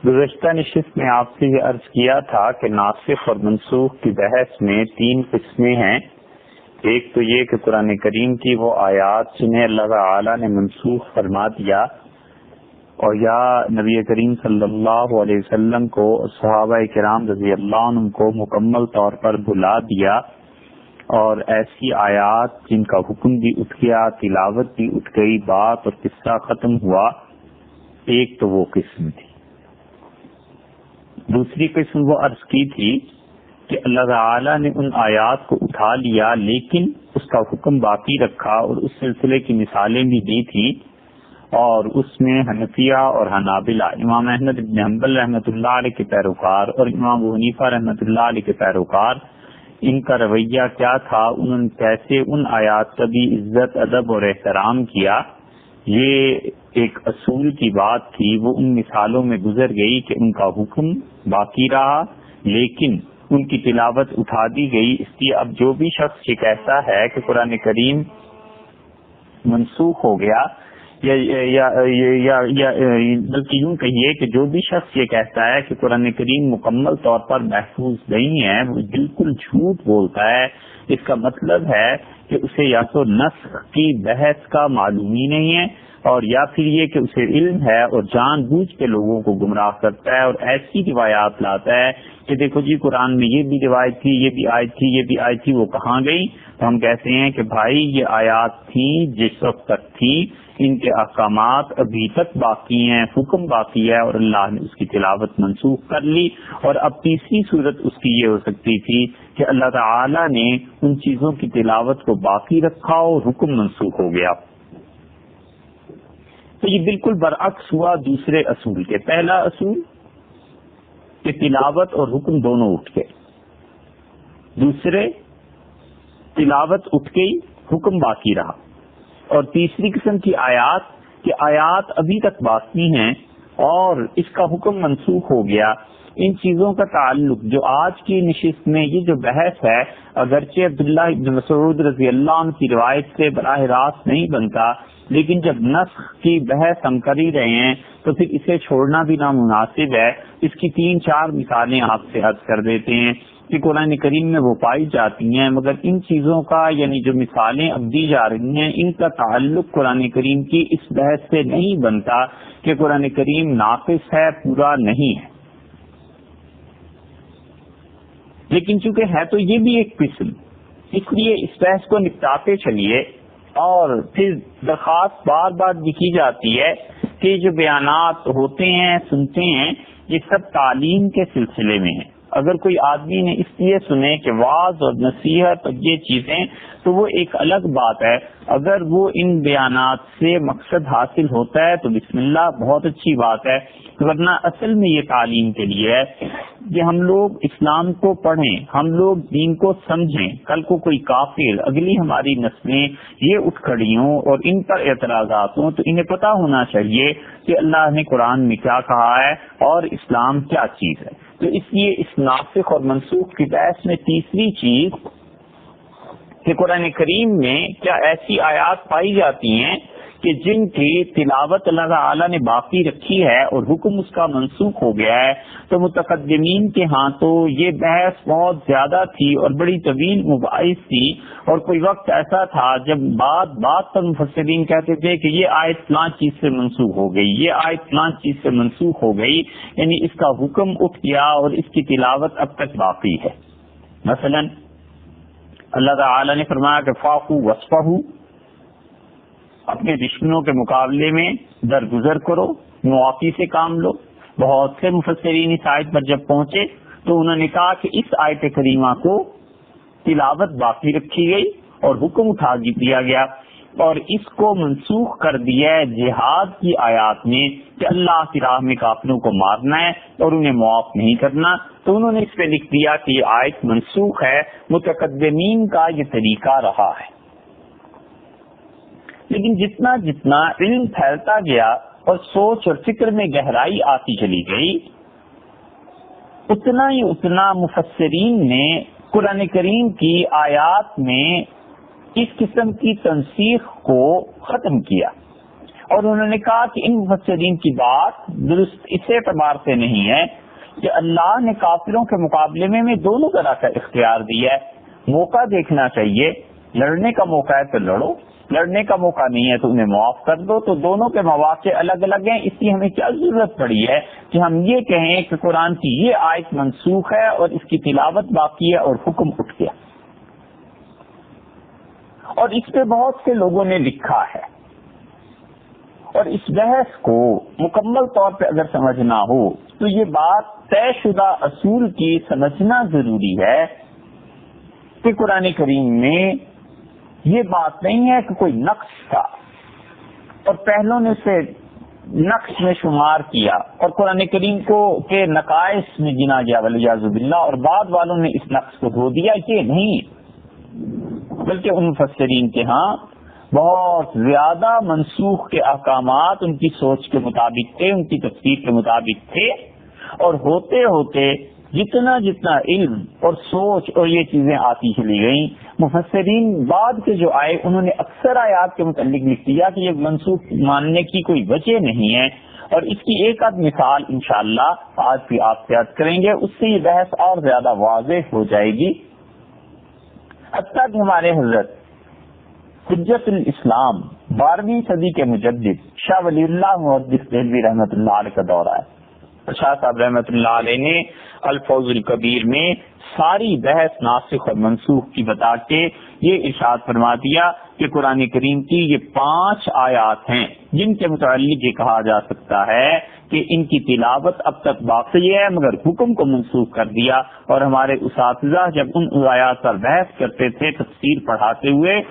گزشتہ نشست میں آپ سے یہ عرض کیا تھا کہ ناسخ اور منسوخ کی بحث میں 3 قسمیں ہیں. ایک تو یہ کہ قرآن کریم کی وہ آیات جنہیں اللہ تعالی نے منسوخ فرما دیا اور یا نبی کریم صلی اللہ علیہ وسلم کو صحابہ کرام رضی اللہ عنہ کو مکمل طور پر بھلا دیا، اور ایسی آیات جن کا حکم بھی اٹھ گیا، تلاوت بھی اٹھ گئی، بات اور قصہ ختم ہوا. ایک تو وہ قسم تھی. دوسری قسم وہ عرض کی تھی کہ اللہ تعالی نے ان آیات کو اٹھا لیا لیکن اس کا حکم باقی رکھا، اور اس سلسلے کی مثالیں بھی دی تھی. اور اس میں حنفیہ اور حنابلہ، امام احمد بن حنبل رحمۃ اللہ علیہ کے پیروکار اور امام ابو حنیفہ رحمۃ اللہ علیہ کے پیروکار، ان کا رویہ کیا تھا، انہوں نے کیسے ان آیات کا بھی عزت، ادب اور احترام کیا. یہ ایک اصول کی بات تھی، وہ ان مثالوں میں گزر گئی کہ ان کا حکم باقی رہا لیکن ان کی تلاوت اٹھا دی گئی. اس لیے اب جو بھی شخص یہ کہتا ہے کہ قرآن کریم منسوخ ہو گیا، یا بلکہ یوں کہیے کہ جو بھی شخص یہ کہتا ہے کہ قرآن کریم مکمل طور پر محفوظ نہیں ہے، وہ بالکل جھوٹ بولتا ہے. اس کا مطلب ہے کہ اسے یا تو نسخ کی بحث کا معلوم ہی نہیں ہے، اور یا پھر یہ کہ اسے علم ہے اور جان بوجھ کے لوگوں کو گمراہ کرتا ہے اور ایسی روایات لاتا ہے کہ دیکھو جی قرآن میں یہ بھی روایت تھی، یہ بھی آیت تھی، یہ بھی آیت تھی، وہ کہاں گئی؟ تو ہم کہتے ہیں کہ بھائی یہ آیات تھیں جس وقت تک تھی، ان کے احکامات ابھی تک باقی ہیں، حکم باقی ہے، اور اللہ نے اس کی تلاوت منسوخ کر لی. اور اب تیسری صورت اس کی یہ ہو سکتی تھی کہ اللہ تعالی نے ان چیزوں کی تلاوت کو باقی رکھا اور حکم منسوخ ہو گیا. تو یہ بالکل برعکس ہوا دوسرے اصول کے. پہلا اصول کہ تلاوت اور حکم دونوں اٹھ گئے، دوسرے تلاوت اٹھ گئی، حکم باقی رہا. اور تیسری قسم کی آیات کہ آیات ابھی تک باقی ہیں اور اس کا حکم منسوخ ہو گیا. ان چیزوں کا تعلق جو آج کی نشست میں یہ جو بحث ہے، اگرچہ عبداللہ بن مسعود رضی اللہ عنہ کی روایت سے براہ راست نہیں بنتا، لیکن جب نسخ کی بحث ہم کر ہی رہے ہیں تو پھر اسے چھوڑنا بھی نامناسب ہے. اس کی 3-4 مثالیں آپ سے عرض کر دیتے ہیں کہ قرآن کریم میں وہ پائی جاتی ہیں، مگر ان چیزوں کا یعنی جو مثالیں اب دی جا رہی ہیں ان کا تعلق قرآن کریم کی اس بحث سے نہیں بنتا کہ قرآن کریم ناقص ہے، پورا نہیں ہے. لیکن چونکہ ہے تو یہ بھی ایک قسم، اس لیے اس بحث کو نپٹاتے چلیے. اور پھر درخواست بار بار بھی کی جاتی ہے کہ جو بیانات ہوتے ہیں، سنتے ہیں، یہ سب تعلیم کے سلسلے میں ہیں. اگر کوئی آدمی نے اس لیے سنے کہ واعظ اور نصیحت اور یہ چیزیں، تو وہ ایک الگ بات ہے. اگر وہ ان بیانات سے مقصد حاصل ہوتا ہے تو بسم اللہ، بہت اچھی بات ہے. ورنہ اصل میں یہ تعلیم کے لیے ہے کہ ہم لوگ اسلام کو پڑھیں، ہم لوگ دین کو سمجھیں. کل کو کوئی کافر، اگلی ہماری نسلیں یہ اٹھ کھڑی ہوں اور ان پر اعتراضات ہوں تو انہیں پتہ ہونا چاہیے کہ اللہ نے قرآن میں کیا کہا ہے اور اسلام کیا چیز ہے. تو اس لیے اس ناسخ اور منسوخ کی بحث میں تیسری چیز کہ قرآن کریم میں کیا ایسی آیات پائی جاتی ہیں کہ جن کی تلاوت اللہ تعالی نے باقی رکھی ہے اور حکم اس کا منسوخ ہو گیا ہے. تو متقدمین کے ہاں تو یہ بحث بہت زیادہ تھی اور بڑی طویل مباحث تھی، اور کوئی وقت ایسا تھا جب بات پر مفسرین کہتے تھے کہ یہ آیت فلاں چیز سے منسوخ ہو گئی، یہ آیت فلاں چیز سے منسوخ ہو گئی، یعنی اس کا حکم اٹھ گیا اور اس کی تلاوت اب تک باقی ہے. مثلا اللہ تعالی نے فرمایا کہ فاقو وصفہ، اپنے دشمنوں کے مقابلے میں درگزر کرو، معافی سے کام لو. بہت سے مفسرین اس آیت پر جب پہنچے تو انہوں نے کہا کہ اس آیت کریمہ کو تلاوت باقی رکھی گئی اور حکم اٹھا دیا گیا، اور اس کو منسوخ کر دیا ہے جہاد کی آیات میں کہ اللہ کی راہ میں کافروں کو مارنا ہے اور انہیں معاف نہیں کرنا. تو انہوں نے اس پہ لکھ دیا کہ یہ آیت منسوخ ہے. متقدمین کا یہ طریقہ رہا ہے. لیکن جتنا جتنا علم پھیلتا گیا اور سوچ اور فکر میں گہرائی آتی چلی گئی، اتنا ہی اتنا مفسرین نے قرآن کریم کی آیات میں اس قسم کی تنسیخ کو ختم کیا اور انہوں نے کہا کہ ان مفسرین کی بات درست اس اعتبار سے نہیں ہے کہ اللہ نے کافروں کے مقابلے میں دونوں طرح کا اختیار دیا ہے. موقع دیکھنا چاہیے، لڑنے کا موقع ہے تو لڑو، لڑنے کا موقع نہیں ہے تو انہیں معاف کر دو. تو دونوں کے مواقع الگ الگ ہیں، اس لیے ہمیں کیا ضرورت پڑی ہے کہ ہم یہ کہیں کہ قرآن کی یہ آیت منسوخ ہے اور اس کی تلاوت باقی ہے اور حکم اٹھ گیا. اور اس پہ بہت سے لوگوں نے لکھا ہے، اور اس بحث کو مکمل طور پہ اگر سمجھنا ہو تو یہ بات طے شدہ اصول کی سمجھنا ضروری ہے کہ قرآن کریم میں یہ بات نہیں ہے کہ کوئی نقص تھا اور پہلوں نے اسے نقص میں شمار کیا اور قرآن کریم کو کے نقائص میں گنا گیا والعیاذ باللہ، اور بعد والوں نے اس نقص کو دھو دیا. یہ نہیں، بلکہ ان مفسرین کے ہاں بہت زیادہ منسوخ کے احکامات ان کی سوچ کے مطابق تھے، ان کی تفسیر کے مطابق تھے، اور ہوتے ہوتے جتنا جتنا علم اور سوچ اور یہ چیزیں آتی چلی گئیں، مفسرین بعد کے جو آئے انہوں نے اکثر آیات کے متعلق لکھ دیا کہ یہ منسوخ ماننے کی کوئی وجہ نہیں ہے. اور اس کی ایک آدھ مثال انشاءاللہ آج بھی آپ سے عرض کریں گے، اس سے یہ بحث اور زیادہ واضح ہو جائے گی. حتیٰ کہ ہمارے حضرت حجت الاسلام 12ویں صدی کے مجدد شاہ ولی اللہ محدث دہلوی رحمۃ اللہ علیہ کا دورہ ہے. شاہ صاحب رحمۃ اللہ علیہ نے الفوز الکبیر میں ساری بحث ناسخ اور منسوخ کی بتا کے یہ ارشاد فرما دیا کہ قرآن کریم کی یہ 5 آیات ہیں جن کے متعلق یہ کہا جا سکتا ہے کہ ان کی تلاوت اب تک باقی ہے مگر حکم کو منسوخ کر دیا. اور ہمارے اساتذہ جب ان آیات پر بحث کرتے تھے تفسیر پڑھاتے ہوئے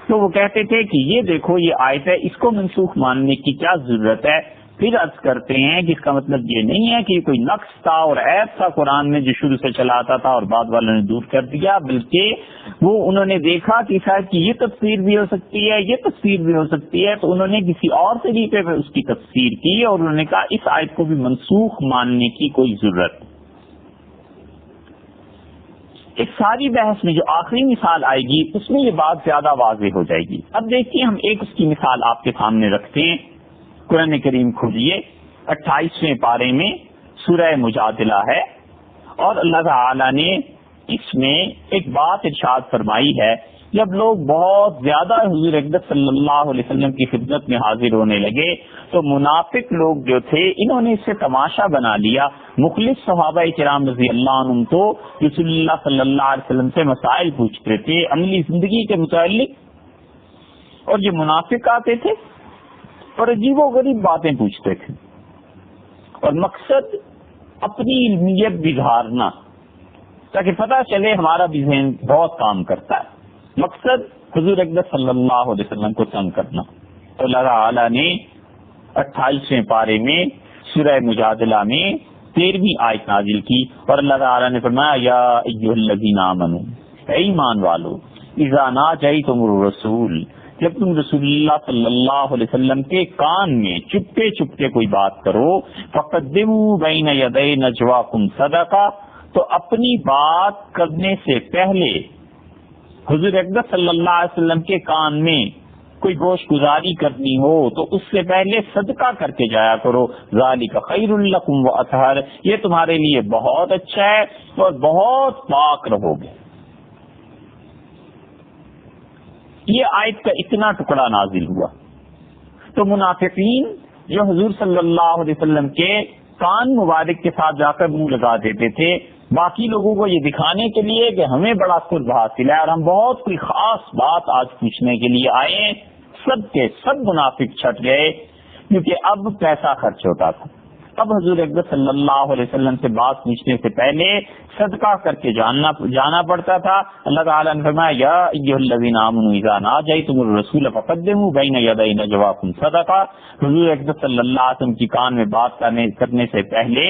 تو وہ کہتے تھے کہ یہ دیکھو یہ آیت ہے، اس کو منسوخ ماننے کی کیا ضرورت ہے. پھر عرض کرتے ہیں کہ اس کا مطلب یہ نہیں ہے کہ کوئی نقص تھا اور عیب تھا قرآن میں جو شروع سے چلا آتا تھا اور بعد والوں نے دور کر دیا، بلکہ وہ انہوں نے دیکھا کہ شاید کی یہ تفسیر بھی ہو سکتی ہے، یہ تفسیر بھی ہو سکتی ہے، تو انہوں نے کسی اور طریقے پہ اس کی تفسیر کی اور انہوں نے کہا اس آیت کو بھی منسوخ ماننے کی کوئی ضرورت. اس ساری بحث میں جو آخری مثال آئے گی اس میں یہ بات زیادہ واضح ہو جائے گی. اب دیکھیے ہم ایک اس کی مثال آپ کے سامنے رکھتے ہیں. قرآن کریم کھولیے 28ویں پارے میں سورہ مجادلہ ہے، اور اللہ تعالی نے اس میں ایک بات ارشاد فرمائی ہے. جب لوگ بہت زیادہ حضور اقدس صلی اللہ علیہ وسلم کی خدمت میں حاضر ہونے لگے تو منافق لوگ جو تھے انہوں نے اس سے تماشا بنا لیا. مخلص صحابہ کرام رضی اللہ عنہم تو رسول اللہ صلی اللہ علیہ وسلم سے مسائل پوچھتے تھے عملی زندگی کے متعلق، اور یہ منافق آتے تھے اور عجیب و غریب باتیں پوچھتے تھے، اور مقصد اپنی علمیت بگھارنا تاکہ پتہ چلے ہمارا بھی ذہن بہت کام کرتا ہے. مقصد حضور اقدس صلی اللہ علیہ وسلم کو تنگ کرنا. تو اللہ تعالی نے 28ویں پارے میں سورہ مجادلہ میں 13ویں آیت نازل کی، اور اللہ تعالی نے فرمایا یا ایھا الذین آمنوا، اے ایمان والو، اذا ناجیتم الرسول، جب تم رسول اللہ صلی اللہ علیہ وسلم کے کان میں چپکے چپکے کوئی بات کرو، فقدموا بین یدی نجواکم صدقہ، تو اپنی بات کرنے سے پہلے حضور اقدس صلی اللہ علیہ وسلم کے کان میں کوئی گوش گزاری کرنی ہو تو اس سے پہلے صدقہ کر کے جایا کرو. ذالک خیر لکم واطہر، یہ تمہارے لیے بہت اچھا ہے اور بہت پاک رہو گے. یہ آیت کا اتنا ٹکڑا نازل ہوا تو منافقین جو حضور صلی اللہ علیہ وسلم کے کان مبارک کے ساتھ جا کر منہ لگا دیتے تھے باقی لوگوں کو یہ دکھانے کے لیے کہ ہمیں بڑا قرب حاصل ہے اور ہم بہت کوئی خاص بات آج پوچھنے کے لیے آئے ہیں، سب کے سب منافق چھٹ گئے کیونکہ اب پیسہ خرچ ہوتا تھا. اب حضور اقدس صلی اللہ علیہ وسلم سے بات پوچھنے سے پہلے صدقہ کر کے جانا پڑتا تھا. اللہ تعالیٰ نے فرمایا یا ایھا الذین آمنوا اذا ناجیتم الرسول فقدموا بین یدی نجواکم صدقہ، حضور اقدس صلی اللہ علیہ وسلم کی کان میں بات کرنے سے پہلے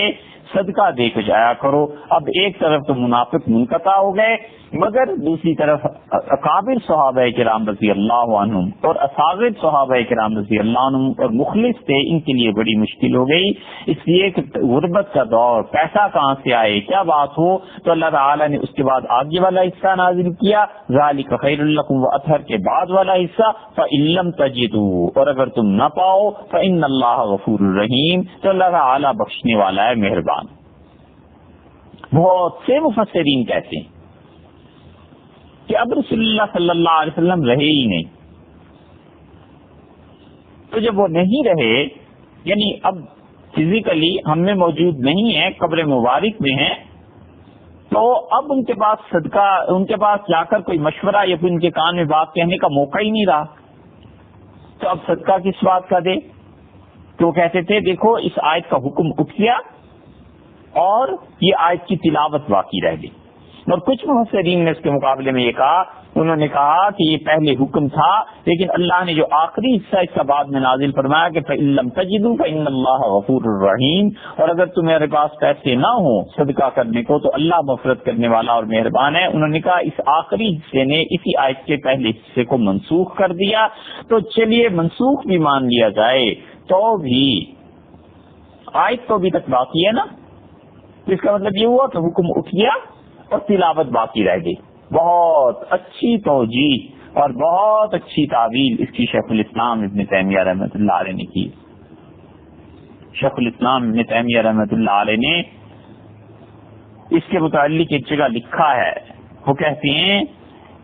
صدقہ دے کے جایا کرو. اب ایک طرف تو منافق منقطع ہو گئے مگر دوسری طرف اکابر صحابہ کرام رضی اللہ عنہم اور اصاغر صحابہ کرام رضی اللہ عنہم اور مخلص تھے، ان کے لیے بڑی مشکل ہو گئی. اس لیے کہ غربت کا دور، پیسہ کہاں سے آئے، کیا بات ہو، تو اللہ تعالیٰ نے اس کے بعد آگے والا حصہ نازل کیا، ذالک خیر لکم واطہر کے بعد والا حصہ، فإن لم تجدوا، اور اگر تم نہ پاؤ، فإن اللہ غفور الرحیم، تو اللہ تعالیٰ بخشنے والا ہے، مہربان۔ بہت سے مفسرین کہتے ہیں کہ اب رسول اللہ صلی اللہ علیہ وسلم رہے ہی نہیں، تو جب وہ نہیں رہے، یعنی اب فزیکلی ہم میں موجود نہیں ہے، قبر مبارک میں ہیں، تو اب ان کے پاس صدقہ، ان کے پاس جا کر کوئی مشورہ یا ان کے کان میں بات کہنے کا موقع ہی نہیں رہا، تو اب صدقہ کس بات کا دے؟ تو وہ کہتے تھے دیکھو اس آیت کا حکم اٹھ گیا اور یہ آیت کی تلاوت باقی رہ گئی۔ اور کچھ مفسرین نے اس کے مقابلے میں یہ کہا، انہوں نے کہا کہ یہ پہلے حکم تھا، لیکن اللہ نے جو آخری حصہ اس کا بعد میں نازل فرمایا کہ فَإِن لَّمْ تَجِدُوا فَإِنَّ اللَّهَ غَفُورٌ رَّحِيمٌ، اور اگر تمہارے پاس پیسے نہ ہوں صدقہ کرنے کو تو اللہ مغفرت کرنے والا اور مہربان ہے۔ انہوں نے کہا اس آخری حصے نے اسی آیت کے پہلے حصے کو منسوخ کر دیا، تو چلیے منسوخ بھی مان لیا جائے تو بھی آیت تو ابھی تک باقی ہے نا، اس کا مطلب یہ ہوا کہ حکم اٹھ گیا اور تلاوت باقی رہ گئی۔ بہت اچھی توجیہ اور بہت اچھی تعویل اس کی شیخ الاسلام ابن تیمیہ رحمۃ اللہ علیہ نے کی۔ شیخ الاسلام ابن تیمیہ رحمۃ اللہ علیہ نے اس کے متعلق ایک جگہ لکھا ہے، وہ کہتے ہیں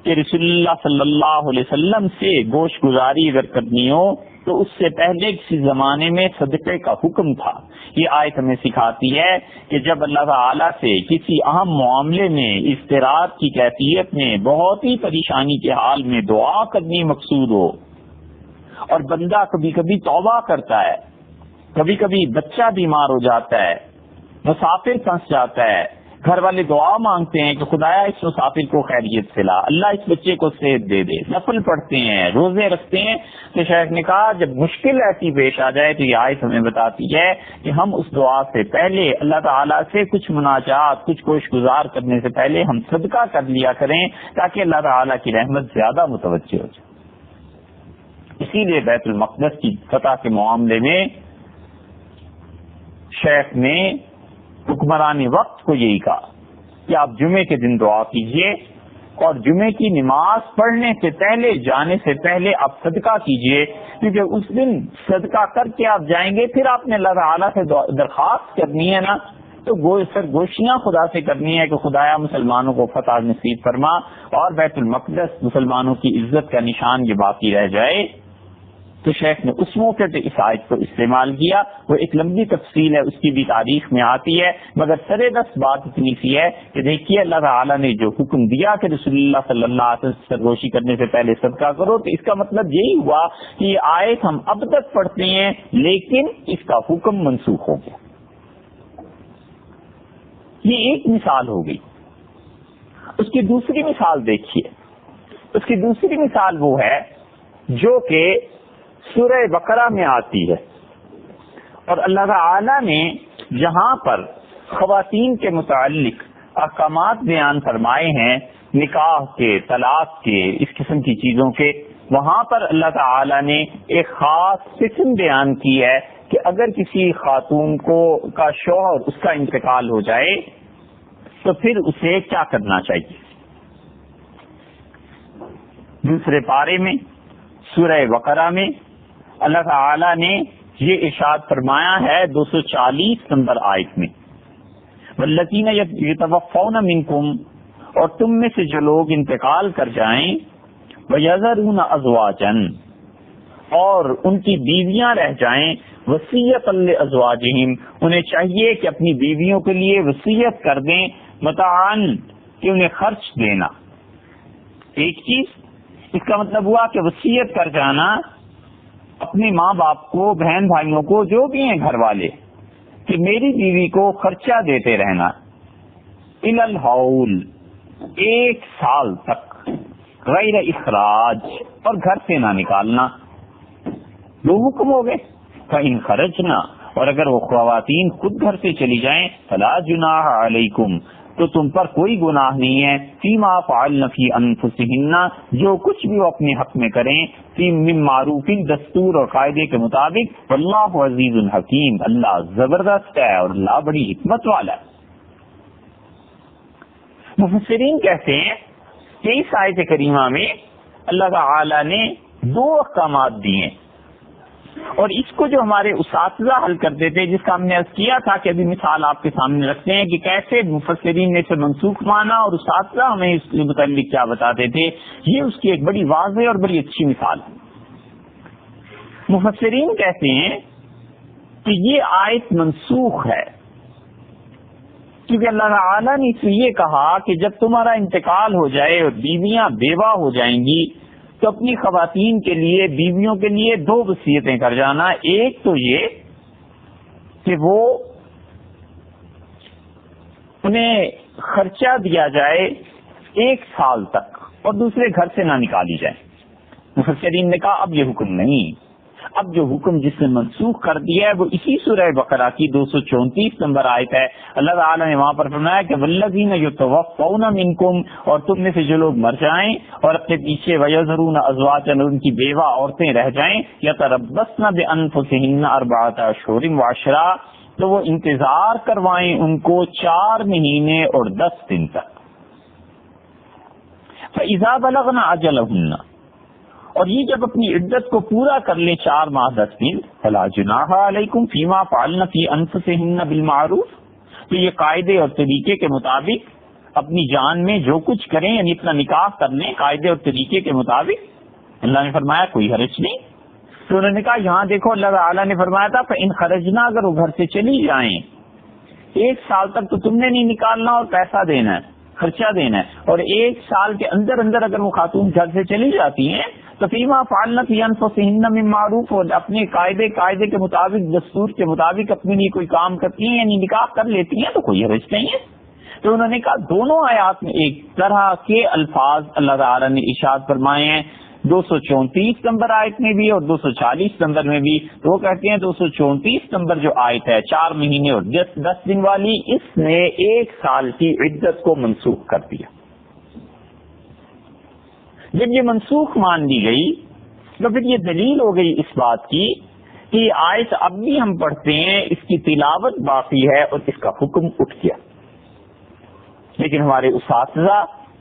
کہ رسول اللہ صلی اللہ علیہ وسلم سے گوشت گزاری اگر کرنی ہو تو اس سے پہلے کسی زمانے میں صدقے کا حکم تھا۔ یہ آیت ہمیں سکھاتی ہے کہ جب اللہ تعالیٰ سے کسی اہم معاملے میں اضطرار کی کیفیت میں بہت ہی پریشانی کے حال میں دعا کرنی مقصود ہو، اور بندہ کبھی کبھی توبہ کرتا ہے، کبھی کبھی بچہ بیمار ہو جاتا ہے، مسافر پھنس جاتا ہے، گھر والے دعا مانگتے ہیں کہ خدایا اس مسافر کو خیریت سے لا، اللہ اس بچے کو صحت دے دے، نفل پڑھتے ہیں، روزے رکھتے ہیں، تو شیخ نے کہا جب مشکل ایسی پیش آ جائے تو یہ آیت ہمیں بتاتی ہے کہ ہم اس دعا سے پہلے اللہ تعالیٰ سے کچھ مناجات، کچھ کوشش گزار کرنے سے پہلے ہم صدقہ کر لیا کریں تاکہ اللہ تعالیٰ کی رحمت زیادہ متوجہ ہو جائے۔ اسی لیے بیت المقدس کی فتح کے معاملے میں شیخ نے حکمران وقت کو یہی کہا کہ آپ جمعے کے دن دعا کیجئے اور جمعے کی نماز پڑھنے سے پہلے، جانے سے پہلے آپ صدقہ کیجئے، کیونکہ اس دن صدقہ کر کے آپ جائیں گے، پھر آپ نے اللہ تعالیٰ سے درخواست کرنی ہے نا، تو سرگوشیاں خدا سے کرنی ہے کہ خدایا مسلمانوں کو فتح نصیب فرما اور بیت المقدس مسلمانوں کی عزت کا نشان یہ باقی رہ جائے۔ تو شیخ نے اس موقع پہ اس آیت کو استعمال کیا، وہ ایک لمبی تفصیل ہے، اس کی بھی تاریخ میں آتی ہے، مگر سرے دست بات اتنی سی ہے کہ دیکھیے اللہ تعالیٰ نے جو حکم دیا کہ رسول اللہ صلی اللہ علیہ وسلم سرگوشی کرنے سے پہلے صدقہ کرو، تو اس کا مطلب یہی ہوا کہ یہ آیت ہم اب تک پڑھتے ہیں لیکن اس کا حکم منسوخ ہو گیا۔ یہ ایک مثال ہو گئی۔ اس کی دوسری مثال دیکھیے، اس کی دوسری مثال وہ ہے جو کہ سورہ بقرہ میں آتی ہے، اور اللہ تعالی نے جہاں پر خواتین کے متعلق احکامات بیان فرمائے ہیں، نکاح کے، طلاق کے، اس قسم کی چیزوں کے، وہاں پر اللہ تعالی نے ایک خاص قسم بیان کی ہے کہ اگر کسی خاتون کا شوہر اس کا انتقال ہو جائے تو پھر اسے کیا کرنا چاہیے۔ دوسرے پارے میں سورہ بقرہ میں اللہ تعالی نے یہ ارشاد فرمایا ہے 240 نمبر آیت میں، والذین یتوفون منکم، اور تم میں سے جو لوگ انتقال کر جائیں، ویذرون ازواجا، اور ان کی بیویاں رہ جائیں، وصیۃ لازواجہم، انہیں چاہیے کہ اپنی بیویوں کے لیے وصیت کر دیں، متاعن، کہ انہیں خرچ دینا۔ ایک چیز، اس کا مطلب ہوا کہ وصیت کر جانا اپنے ماں باپ کو، بہن بھائیوں کو، جو بھی ہیں گھر والے، کہ میری بیوی کو خرچہ دیتے رہنا، الی الحول، 1 سال تک، غیر اخراج، اور گھر سے نہ نکالنا۔ 2 حکم ہو گئے۔ فإن خرجنا، اور اگر وہ خواتین خود گھر سے چلی جائیں، فلا جناح علیکم، تو تم پر کوئی گناہ نہیں ہے فیما فعلن فی انفسہن جو کچھ بھی وہ اپنے حق میں کریں فی من معروف دستور اور قاعدے کے مطابق واللہ عزیز الحکیم اللہ زبردست ہے اور اللہ بڑی حکمت والا ہے. مفسرین کہتے ہیں کہ اس آیت کریمہ میں اللہ تعالی نے 2 احکامات دیے ہیں اور اس کو جو ہمارے اساتذہ حل کرتے تھے جس کا ہم نے عرض کیا تھا کہ ابھی مثال آپ کے سامنے رکھتے ہیں کہ کیسے مفسرین نے اسے منسوخ مانا اور اساتذہ ہمیں اس کے متعلق کیا بتاتے تھے، یہ اس کی ایک بڑی واضح اور بڑی اچھی مثال ہے. مفسرین کہتے ہیں کہ یہ آیت منسوخ ہے کیونکہ اللہ تعالیٰ نے اس لیے کہا کہ جب تمہارا انتقال ہو جائے اور بیویاں بیوہ ہو جائیں گی تو اپنی خواتین کے لیے بیویوں کے لیے 2 وصیتیں کر جانا. ایک تو یہ کہ وہ انہیں خرچہ دیا جائے 1 سال تک اور دوسرے گھر سے نہ نکالی جائے. مفسرین نے کہا اب یہ حکم نہیں، اب جو حکم جس نے منسوخ کر دیا ہے وہ اسی سورہ بقرہ کی 234 نمبر آیت ہے. اللہ تعالیٰ نے وہاں پر فرمایا کہ والذین یتوفون منکم اور تم میں سے جو لوگ مر جائیں اور اپنے پیچھے ویذرون ازواجا ان کی بیوہ عورتیں رہ جائیں یتربصن بانفسہن 4 اشہر وعشرا تو وہ انتظار کروائیں ان کو 4 مہینے اور 10 دن تک. فاذا بلغن اجلہن اور یہ جب اپنی عدت کو پورا کر لیں 4 ماہ 10 دن فلا جناح علیکم فیما فعلن فی انفسہن بالمعروف تو یہ قاعدے اور طریقے کے مطابق اپنی جان میں جو کچھ کریں یعنی اپنا نکاح کر لیں قاعدے اور طریقے کے مطابق. اللہ نے فرمایا کوئی حرج نہیں. تو انہوں نے کہا یہاں دیکھو اللہ تعالیٰ نے فرمایا تھا فإن خرجنا اگر وہ گھر سے چلی جائیں 1 سال تک تو تم نے نہیں نکالنا اور پیسہ دینا ہے خرچہ دینا ہے اور 1 سال کے اندر اندر اگر وہ خاتون گھر سے چلی جاتی ہیں تو فیما فعلن فی انفسہن من معروف اور اپنے قاعدے کے مطابق دستور کے مطابق اپنے لیے کوئی کام کرتی ہیں یعنی نکاح کر لیتی ہیں تو کوئی حرج نہیں ہے. تو انہوں نے کہا دونوں آیات میں ایک طرح کے الفاظ اللہ تعالیٰ نے ارشاد فرمائے ہیں 234 نمبر آیت میں بھی اور 240 نمبر میں بھی. تو وہ کہتے ہیں 234 نمبر جو آیت ہے 4 مہینے اور 10 دن والی اس نے 1 سال کی عدت کو منسوخ کر دیا. جب یہ منسوخ مان لی گئی تو پھر یہ دلیل ہو گئی اس بات کی کہ یہ آیت اب بھی ہم پڑھتے ہیں اس کی تلاوت باقی ہے اور اس کا حکم اٹھ گیا. لیکن ہمارے اساتذہ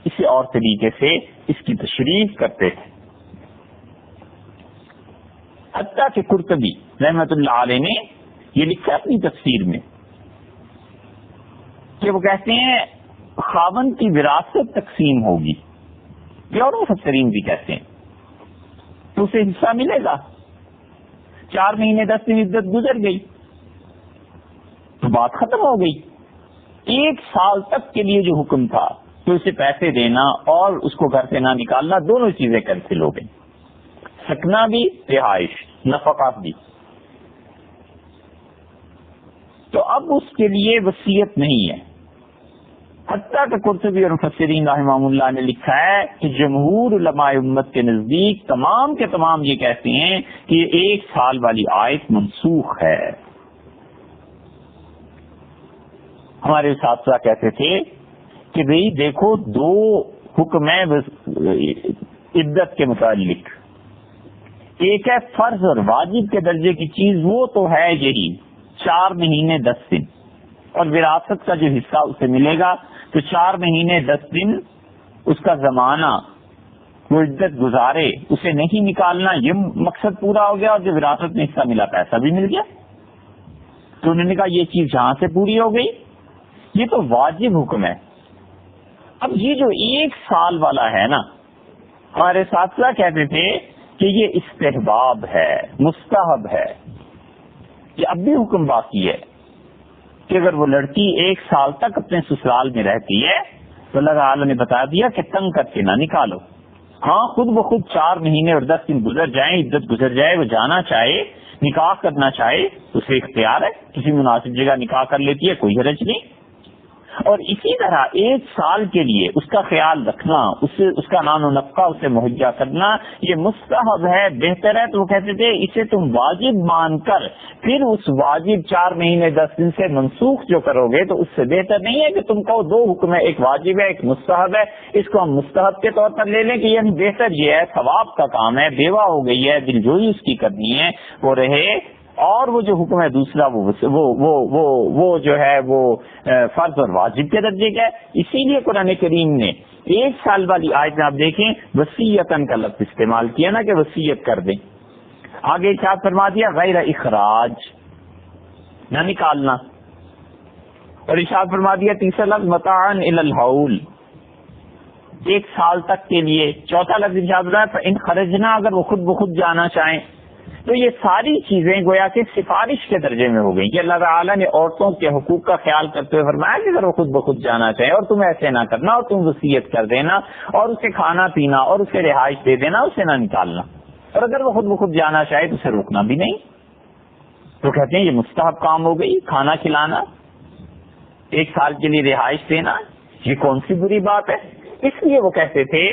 اسے اور طریقے سے اس کی تشریح کرتے تھے. حتیٰ کہ قرطبی رحمت اللہ علیہ نے یہ لکھا اپنی تفسیر میں کہ وہ کہتے ہیں خاوند کی وراثت تقسیم ہوگی یہ اور مفسرین بھی کہتے ہیں تو اسے حصہ ملے گا. 4 مہینے 10 دن عدت گزر گئی تو بات ختم ہو گئی. 1 سال تک کے لیے جو حکم تھا تو اسے پیسے دینا اور اس کو گھر سے نہ نکالنا دونوں چیزیں کینسل ہو گئی. سکنا بھی رہائش نفقہ بھی. تو اب اس کے لیے وصیت نہیں ہے. حتیٰ کہ قرطبی اور مفسرین رحمہ اللہ نے لکھا ہے کہ جمہور علماء امت کے نزدیک تمام کے تمام یہ کہتے ہیں کہ یہ 1 سال والی آیت منسوخ ہے. ہمارے اساتذہ کہتے تھے کہ بھئی دیکھو 2 حکم ہیں عدت کے متعلق. ایک ہے فرض اور واجب کے درجے کی چیز وہ تو ہے یہی 4 مہینے 10 دن اور وراثت کا جو حصہ اسے ملے گا تو 4 مہینے 10 دن اس کا زمانہ وہ عدت گزارے اسے نہیں نکالنا یہ مقصد پورا ہو گیا اور جو وراثت میں حصہ ملا پیسہ بھی مل گیا. تو انہوں نے کہا یہ چیز جہاں سے پوری ہو گئی یہ تو واجب حکم ہے. اب یہ جو 1 سال والا ہے نا ہمارے اساتذہ کہتے تھے کہ یہ استحباب ہے مستحب ہے. یہ اب بھی حکم باقی ہے کہ اگر وہ لڑکی 1 سال تک اپنے سسرال میں رہتی ہے تو اللہ تعالیٰ نے بتا دیا کہ تنگ کر کے نہ نکالو. ہاں خود بخود 4 مہینے اور 10 دن گزر جائیں عدت گزر جائے وہ جانا چاہے نکاح کرنا چاہے اسے اختیار ہے کسی مناسب جگہ نکاح کر لیتی ہے کوئی حرج نہیں. اور اسی طرح 1 سال کے لیے اس کا خیال رکھنا، اس کا نان و نفقہ اسے مہیا کرنا یہ مستحب ہے، بہتر ہے۔ تو وہ کہتے تھے اسے تم واجب مان کر پھر اس واجب 4 مہینے 10 دن سے منسوخ جو کرو گے تو اس سے بہتر نہیں ہے کہ تم کہو 2 حکم ہے، ایک واجب ہے ایک مستحب ہے، اس کو ہم مستحب کے طور پر لے لیں کہ یعنی بہتر یہ ہے، ثواب کا کام ہے، بیوہ ہو گئی ہے، دلجوئی اس کی کرنی ہے وہ رہے، اور وہ جو حکم ہے دوسرا وہ جو ہے وہ فرض اور واجب کے درجے کا ہے۔ اسی لیے قرآن کریم نے 1 سال والی آیت میں آپ دیکھیں وصیتاً کا لفظ استعمال کیا نا کہ وصیت کر دیں، آگے کیا فرما دیا غیر اخراج، نہ نکالنا، اور ارشاد فرما دیا تیسرا لفظ متاعاً الی الحول، 1 سال تک کے لیے، چوتھا لفظ ارشاد فرما فإن خرجنا اگر وہ خود بخود جانا چاہیں۔ تو یہ ساری چیزیں گویا کہ سفارش کے درجے میں ہو گئی کہ اللہ تعالیٰ نے عورتوں کے حقوق کا خیال کرتے ہوئے فرمایا کہ اگر وہ خود بخود جانا چاہے اور تم ایسے نہ کرنا اور تم وصیت کر دینا اور اسے کھانا پینا اور اسے رہائش دے دینا، اسے نہ نکالنا، اور اگر وہ خود بخود جانا چاہے تو اسے روکنا بھی نہیں۔ تو کہتے ہیں یہ مستحب کام ہو گئی، کھانا کھلانا، 1 سال کے لیے رہائش دینا، یہ کون سی بری بات ہے؟ اس لیے وہ کہتے تھے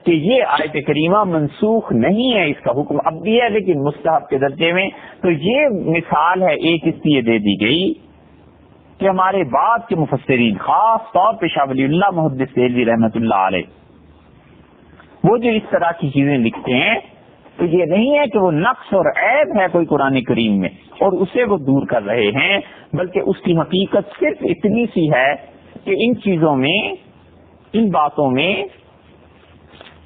کہ یہ آیت کریمہ منسوخ نہیں ہے، اس کا حکم اب بھی ہے لیکن مستحب کے درجے میں۔ تو یہ مثال ہے ایک اس لیے دے دی گئی کہ ہمارے بعد کے مفسرین خاص طور پہ شاہ ولی اللہ محدث دہلوی رحمۃ اللہ علیہ وہ جو اس طرح کی چیزیں لکھتے ہیں تو یہ نہیں ہے کہ وہ نقص اور عیب ہے کوئی قرآن کریم میں اور اسے وہ دور کر رہے ہیں، بلکہ اس کی حقیقت صرف اتنی سی ہے کہ ان چیزوں میں، ان باتوں میں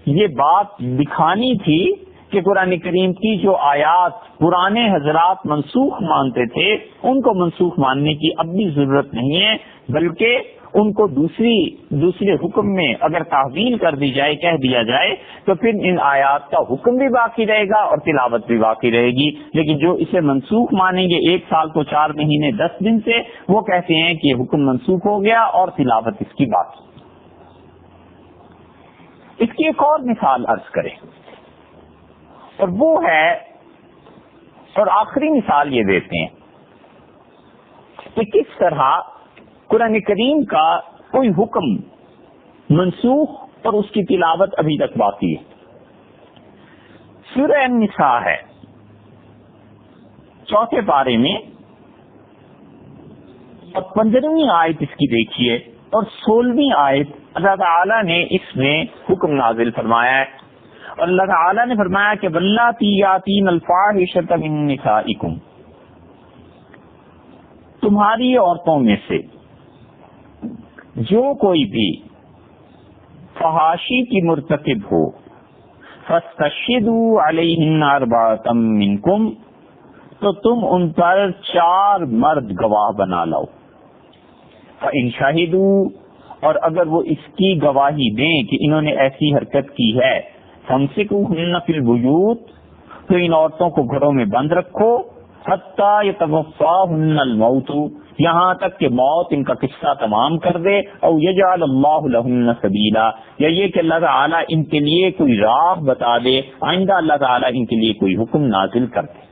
یہ بات دکھانی تھی کہ قرآن کریم کی جو آیات پرانے حضرات منسوخ مانتے تھے ان کو منسوخ ماننے کی اب بھی ضرورت نہیں ہے، بلکہ ان کو دوسرے حکم میں اگر تحویل کر دی جائے، کہہ دیا جائے تو پھر ان آیات کا حکم بھی باقی رہے گا اور تلاوت بھی باقی رہے گی۔ لیکن جو اسے منسوخ مانیں گے 1 سال کو 4 مہینے 10 دن سے، وہ کہتے ہیں کہ یہ حکم منسوخ ہو گیا اور تلاوت اس کی باقی۔ اس کی ایک اور مثال عرض کریں اور وہ ہے، اور آخری مثال یہ دیتے ہیں کہ کس طرح قرآن کریم کا کوئی حکم منسوخ اور اس کی تلاوت ابھی تک باقی ہے۔ سورہ النساء ہے 4 پارے میں اور 15ویں آیت اس کی دیکھیے اور 16ویں آیت اللہ تعالیٰ نے اس میں حکم نازل فرمایا ہے، اور اللہ تعالیٰ نے فرمایا کہ واللاتی یاتین الفاحشۃ من نسائکم، تمہاری عورتوں میں سے جو کوئی بھی فحاشی کی مرتکب ہو فاستشہدوا علیہن 4 منکم، تو تم ان پر 4 مرد گواہ بنا لاؤ۔ فإن شہدوا، اور اگر وہ اس کی گواہی دیں کہ انہوں نے ایسی حرکت کی ہے، فامسکوہن فی البیوت، تو ان عورتوں کو گھروں میں بند رکھو، حتی یتوفاہن الموت، یہاں تک کہ موت ان کا قصہ تمام کر دے، او یجعل اللہ لہن سبیلا، یا یہ کہ اللہ تعالیٰ ان کے لیے کوئی راہ بتا دے، آئندہ اللہ تعالیٰ ان کے لیے کوئی حکم نازل کر دے۔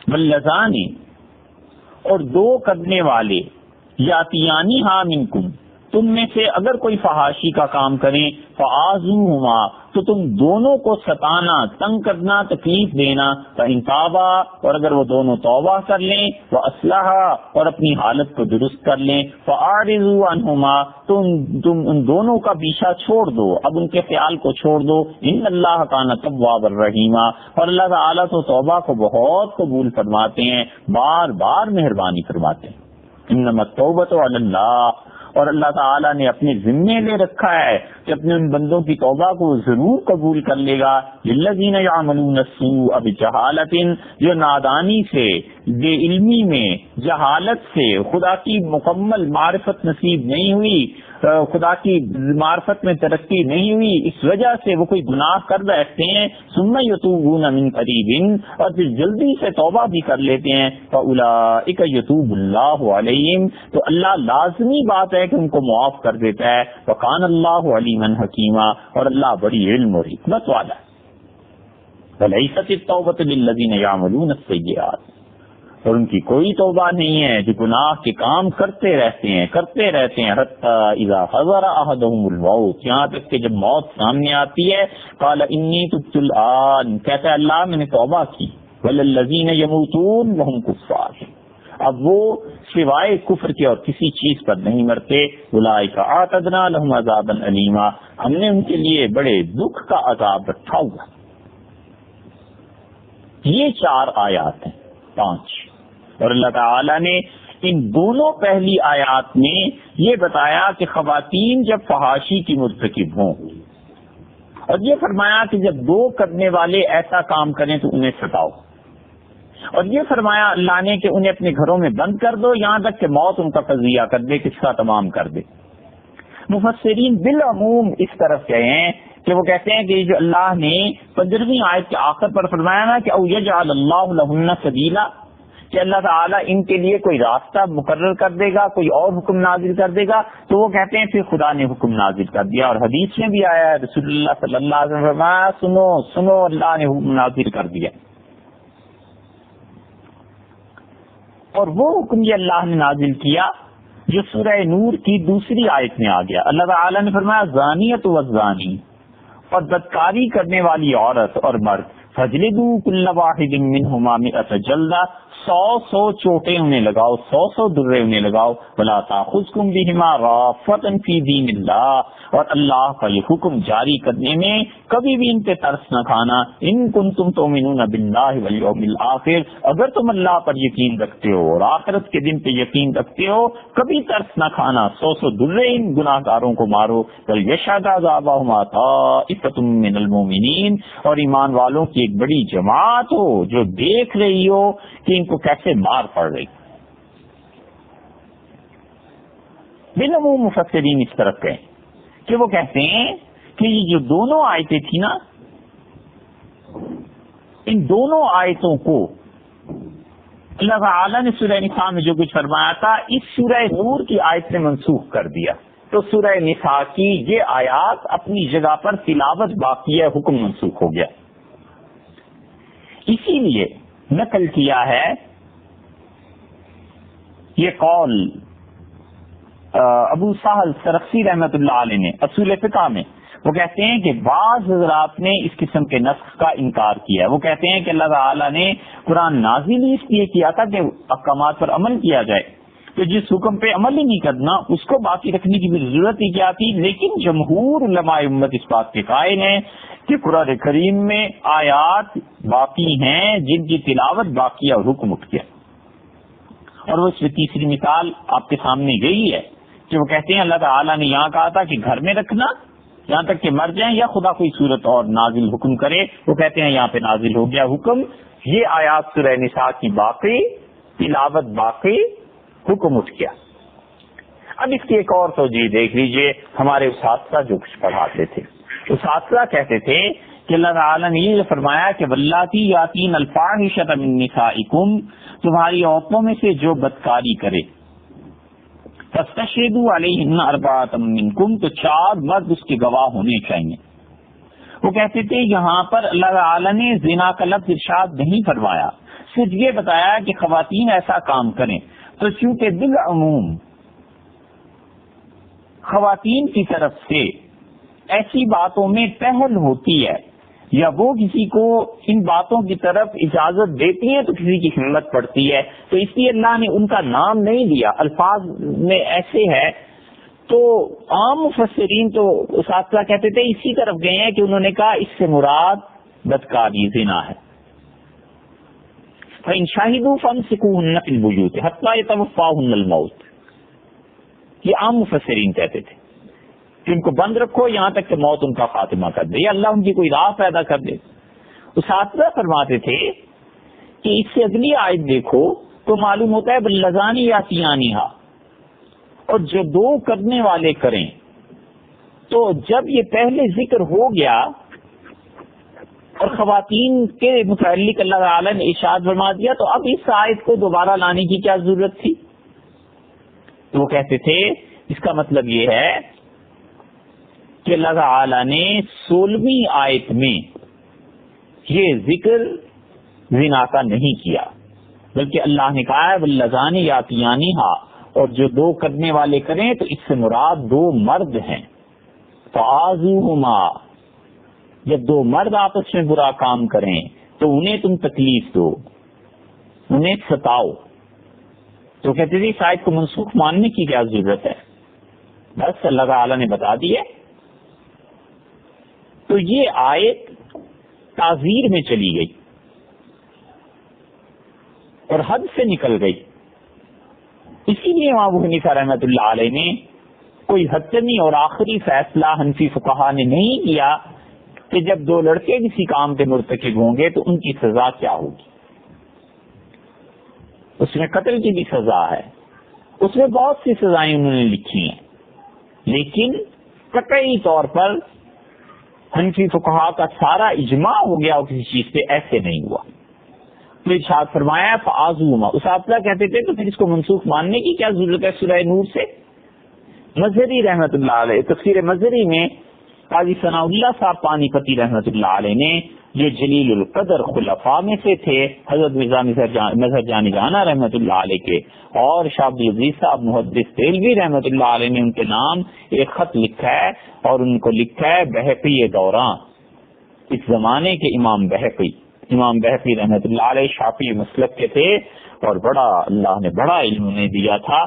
واللذان، اور 2 کرنے والے، یاتیانی ہا منکم، تم میں سے اگر کوئی فحاشی کا کام کریں، فآذوہما، تو تم دونوں کو ستانا، تنگ کرنا، تکلیف دینا، فإن تابا، اور اگر وہ دونوں توبہ کر لیں، وأصلحا، اور اپنی حالت کو درست کر لیں، فأعرضوا عنہما، تم ان دونوں کا پیچھا چھوڑ دو، اب ان کے خیال کو چھوڑ دو، ان اللہ کان توابا الرحیما، اور اللہ تعالیٰ تو توبہ کو بہت قبول فرماتے ہیں، بار بار مہربانی فرماتے ہیں۔ انما التوبۃ علی اللہ، اور اللہ تعالیٰ نے اپنے ذمے لے رکھا ہے کہ اپنے ان بندوں کی توبہ کو ضرور قبول کر لے گا۔ للذین یعملون السوء بجہالۃ، جو نادانی سے، بے علمی میں، جہالت سے خدا کی مکمل معرفت نصیب نہیں ہوئی، خدا کی معرفت میں ترقی نہیں ہوئی، اس وجہ سے وہ کوئی گناہ کر بیٹھتے ہیں، ثم یتوبون من قریب، اور پھر جلدی سے توبہ بھی کر لیتے ہیں، فاولئک یتوب اللہ علیہم، تو اللہ لازمی بات ہے کہ ان کو معاف کر دیتا ہے، وکان اللہ علیما حکیما، اور اللہ بڑی علم اور حکمت والا ہے۔ ولیست التوبۃ للذین یعملون السیئات، اور ان کی کوئی توبہ نہیں ہے، جو گناہ کے کام کرتے رہتے ہیں حتی اذا حضر احدهم الموت، یہاں تک کہ جب موت سامنے آتی ہے قال انی تبت الآن، کہتا ہے اللہ میں نے توبہ کی، وللذین یموتون وهم کفار، اب وہ سوائے کفر کے اور کسی چیز پر نہیں مرتے، اولئک اعتدنا لهم عذابا الیما، ہم نے ان کے لیے بڑے دکھ کا عذاب رکھا ہوا۔ یہ 4 آیات ہیں، 5، اور اللہ تعالی نے ان دونوں پہلی آیات میں یہ بتایا کہ خواتین جب فحاشی کی مرتکب ہوں، اور یہ فرمایا کہ جب 2 کرنے والے ایسا کام کریں تو انہیں ستاؤ، اور یہ فرمایا اللہ نے کہ انہیں اپنے گھروں میں بند کر دو یہاں تک کہ موت ان کا قضیہ کر دے، قصہ تمام کر دے۔ مفسرین بالعموم اس طرف گئے ہیں کہ وہ کہتے ہیں کہ جو اللہ نے 15ویں آیت کے آخر پر فرمایا نا کہ او یجعل اللہ لہن سبیلا، کہ اللہ تعالیٰ ان کے لیے کوئی راستہ مقرر کر دے گا، کوئی اور حکم نازل کر دے گا، تو وہ کہتے ہیں پھر خدا نے حکم نازل کر دیا، اور حدیث میں بھی آیا ہے رسول اللہ صلی اللہ علیہ وسلم فرمایا سنو سنو اللہ نے حکم نازل کر دیا، اور وہ حکم یہ اللہ نے نازل کیا جو سورہ نور کی 2 آیت میں آ گیا۔ اللہ تعالیٰ نے فرمایا زانیۃ والزانی، اور بدکاری کرنے والی عورت اور مرد فجلدوا کل واحد منہما 100 جلدہ، 100 چوٹیں انہیں لگاؤ، 100 درے انہیں لگاؤ، ولا تاخذکم بہما رأفۃ فی دین اللہ، اور اللہ کا یہ حکم جاری کرنے میں کبھی بھی ان پہ ترس نہ کھانا، ان کنتم تؤمنون باللہ والیوم الآخر، اگر تم اللہ پر یقین رکھتے ہو اور آخرت کے دن پہ یقین رکھتے ہو کبھی ترس نہ کھانا، 100 درے ان گناہ گاروں کو مارو، ولیشہد عذابہما طائفۃ من المؤمنین، اور ایمان والوں کی ایک بڑی جماعت ہو جو دیکھ رہی ہو کہ ان کو کیسے مار پڑ رہی۔ بالعموم مفسرین اس طرف گئے کہ وہ کہتے ہیں کہ یہ جو دونوں آیتیں تھی نا، ان دونوں آیتوں کو اللہ تعالیٰ نے سورہ نساء میں جو کچھ فرمایا تھا اس سورہ نور کی آیت نے منسوخ کر دیا، تو سورہ نساء کی یہ آیات اپنی جگہ پر تلاوت باقی ہے، حکم منسوخ ہو گیا۔ اسی لیے نقل کیا ہے یہ قول ابو سہل سرخسی رحمت اللہ علیہ نے اصول فقہ میں، وہ کہتے ہیں کہ بعض حضرات نے اس قسم کے نسخ کا انکار کیا ہے، وہ کہتے ہیں کہ اللہ تعالیٰ نے قرآن نازل ہی اس لیے کیا تھا کہ احکامات پر عمل کیا جائے، تو جس حکم پہ عمل ہی نہیں کرنا اس کو باقی رکھنے کی بھی ضرورت ہی کیا تھی۔ لیکن جمہور علماء امت اس بات کے قائل ہیں کہ قرآن کریم میں آیات باقی ہیں جن کی تلاوت باقی ہے اور حکم اٹھ گیا، اور وہ اس میں تیسری مثال آپ کے سامنے گئی ہے کہ وہ کہتے ہیں اللہ تعالیٰ نے یہاں کہا تھا کہ گھر میں رکھنا یہاں تک کہ مر جائیں یا خدا کوئی صورت اور نازل حکم کرے، وہ کہتے ہیں یہاں پہ نازل ہو گیا حکم، یہ آیات سورہ نساء کی باقی، تلاوت باقی، حکم اٹھ گیا۔ اب اس کی ایک اور توجہ دیکھ لیجئے، ہمارے اساتذہ جو کچھ پڑھاتے تھے اساتذہ کہتے تھے کہ اللہ تعالیٰ نے یہ فرمایا کہ واللاتی یاتین الفاحشۃ من نسائکم، تمہاری عورتوں میں سے جو بدکاری کرے، فاستشہدوا علیہن اربعۃ منکم، تو 4 مرد اس کے گواہ ہونے چاہیے۔ وہ کہتے تھے یہاں پر اللہ تعالیٰ نے زنا کا لفظ ارشاد نہیں فرمایا، صرف یہ بتایا کہ خواتین ایسا کام کریں، تو چونکہ بالعموم خواتین کی طرف سے ایسی باتوں میں پہل ہوتی ہے یا وہ کسی کو ان باتوں کی طرف اجازت دیتی ہیں تو کسی کی ہمت پڑتی ہے، تو اس لیے اللہ نے ان کا نام نہیں لیا، الفاظ میں ایسے ہے۔ تو عام مفسرین تو اساتذہ کہتے تھے اسی طرف گئے ہیں کہ انہوں نے کہا اس سے مراد بدکاری زنا ہے۔ فَإِن شَهِدُوا فَامْسِكُوهُنَّ فِي الْبُيُوتِ حَتَّى يَتَوَفَّاهُنَّ الْمَوْتُ، یہ عام مفسرین کہتے تھے کہ ان کو بند رکھو یہاں تک کہ موت ان کا خاتمہ کر دے یا اللہ ان کی کوئی راہ پیدا کر دے۔ اساتذہ فرماتے تھے کہ اس سے اگلی آیت دیکھو تو معلوم ہوتا ہے بلزانی یا سیانیہا، اور جو 2 کرنے والے کریں، تو جب یہ پہلے ذکر ہو گیا اور خواتین کے متعلق اللہ تعالیٰ نے ارشاد فرما دیا، تو اب اس آیت کو دوبارہ لانے کی کیا ضرورت تھی؟ تو وہ کہتے تھے اس کا مطلب یہ ہے کہ اللہ تعالیٰ نے 16ویں آیت میں یہ ذکر زنا کا نہیں کیا، بلکہ اللہ نے کہا ہے واللذان یاتیانہا، اور جو دو کرنے والے کریں تو اس سے مراد دو مرد ہیں. فآذوہما، جب دو مرد آپس میں برا کام کریں تو انہیں تم تکلیف دو، انہیں ستاؤ. تو کہتے تھے اس آیت کو منسوخ ماننے کی کیا ضرورت ہے، بس اللہ تعالیٰ نے بتا دیا. تو یہ آیت تعزیر میں چلی گئی اور حد سے نکل گئی. اسی لیے امام ابو حنیفہ رحمۃ اللہ علیہ نے کوئی حتمی اور آخری فیصلہ حنفی فقہا نے نہیں کیا کہ جب دو لڑکے کسی کام پہ مرتکب ہوں گے تو ان کی سزا کیا ہوگی. اس میں قتل کی بھی سزا ہے، اس میں بہت سی سزائیں انہوں نے لکھی ہیں، لیکن قطعی طور پر حنفی فقہا کا سارا اجماع ہو گیا اور کسی چیز پہ ایسے نہیں ہوا. تو ارشاد فرمایا فآذوہما، اس آپ کہتے تھے تو پھر اس کو منسوخ ماننے کی کیا ضرورت ہے سورہ نور سے. مظہری رحمت اللہ علیہ تفسیر مظہری میں قاضی ثناء اللہ صاحب پانی پتی رحمت اللہ علیہ نے، جو جلیل القدر خلفاء میں سے تھے، حضرت مرزا مظہر جانی جانا رحمت اللہ علیہ کے، اور شاہ عبدالعزیز صاحب محدث دہلوی رحمت اللہ علیہ نے ان کے نام ایک خط لکھا ہے اور ان کو لکھا ہے بہقی دوراں. اس زمانے کے امام بہقی رحمت اللہ علیہ شافعی مسلک کے تھے اور بڑا اللہ نے بڑا علم انہیں دیا تھا.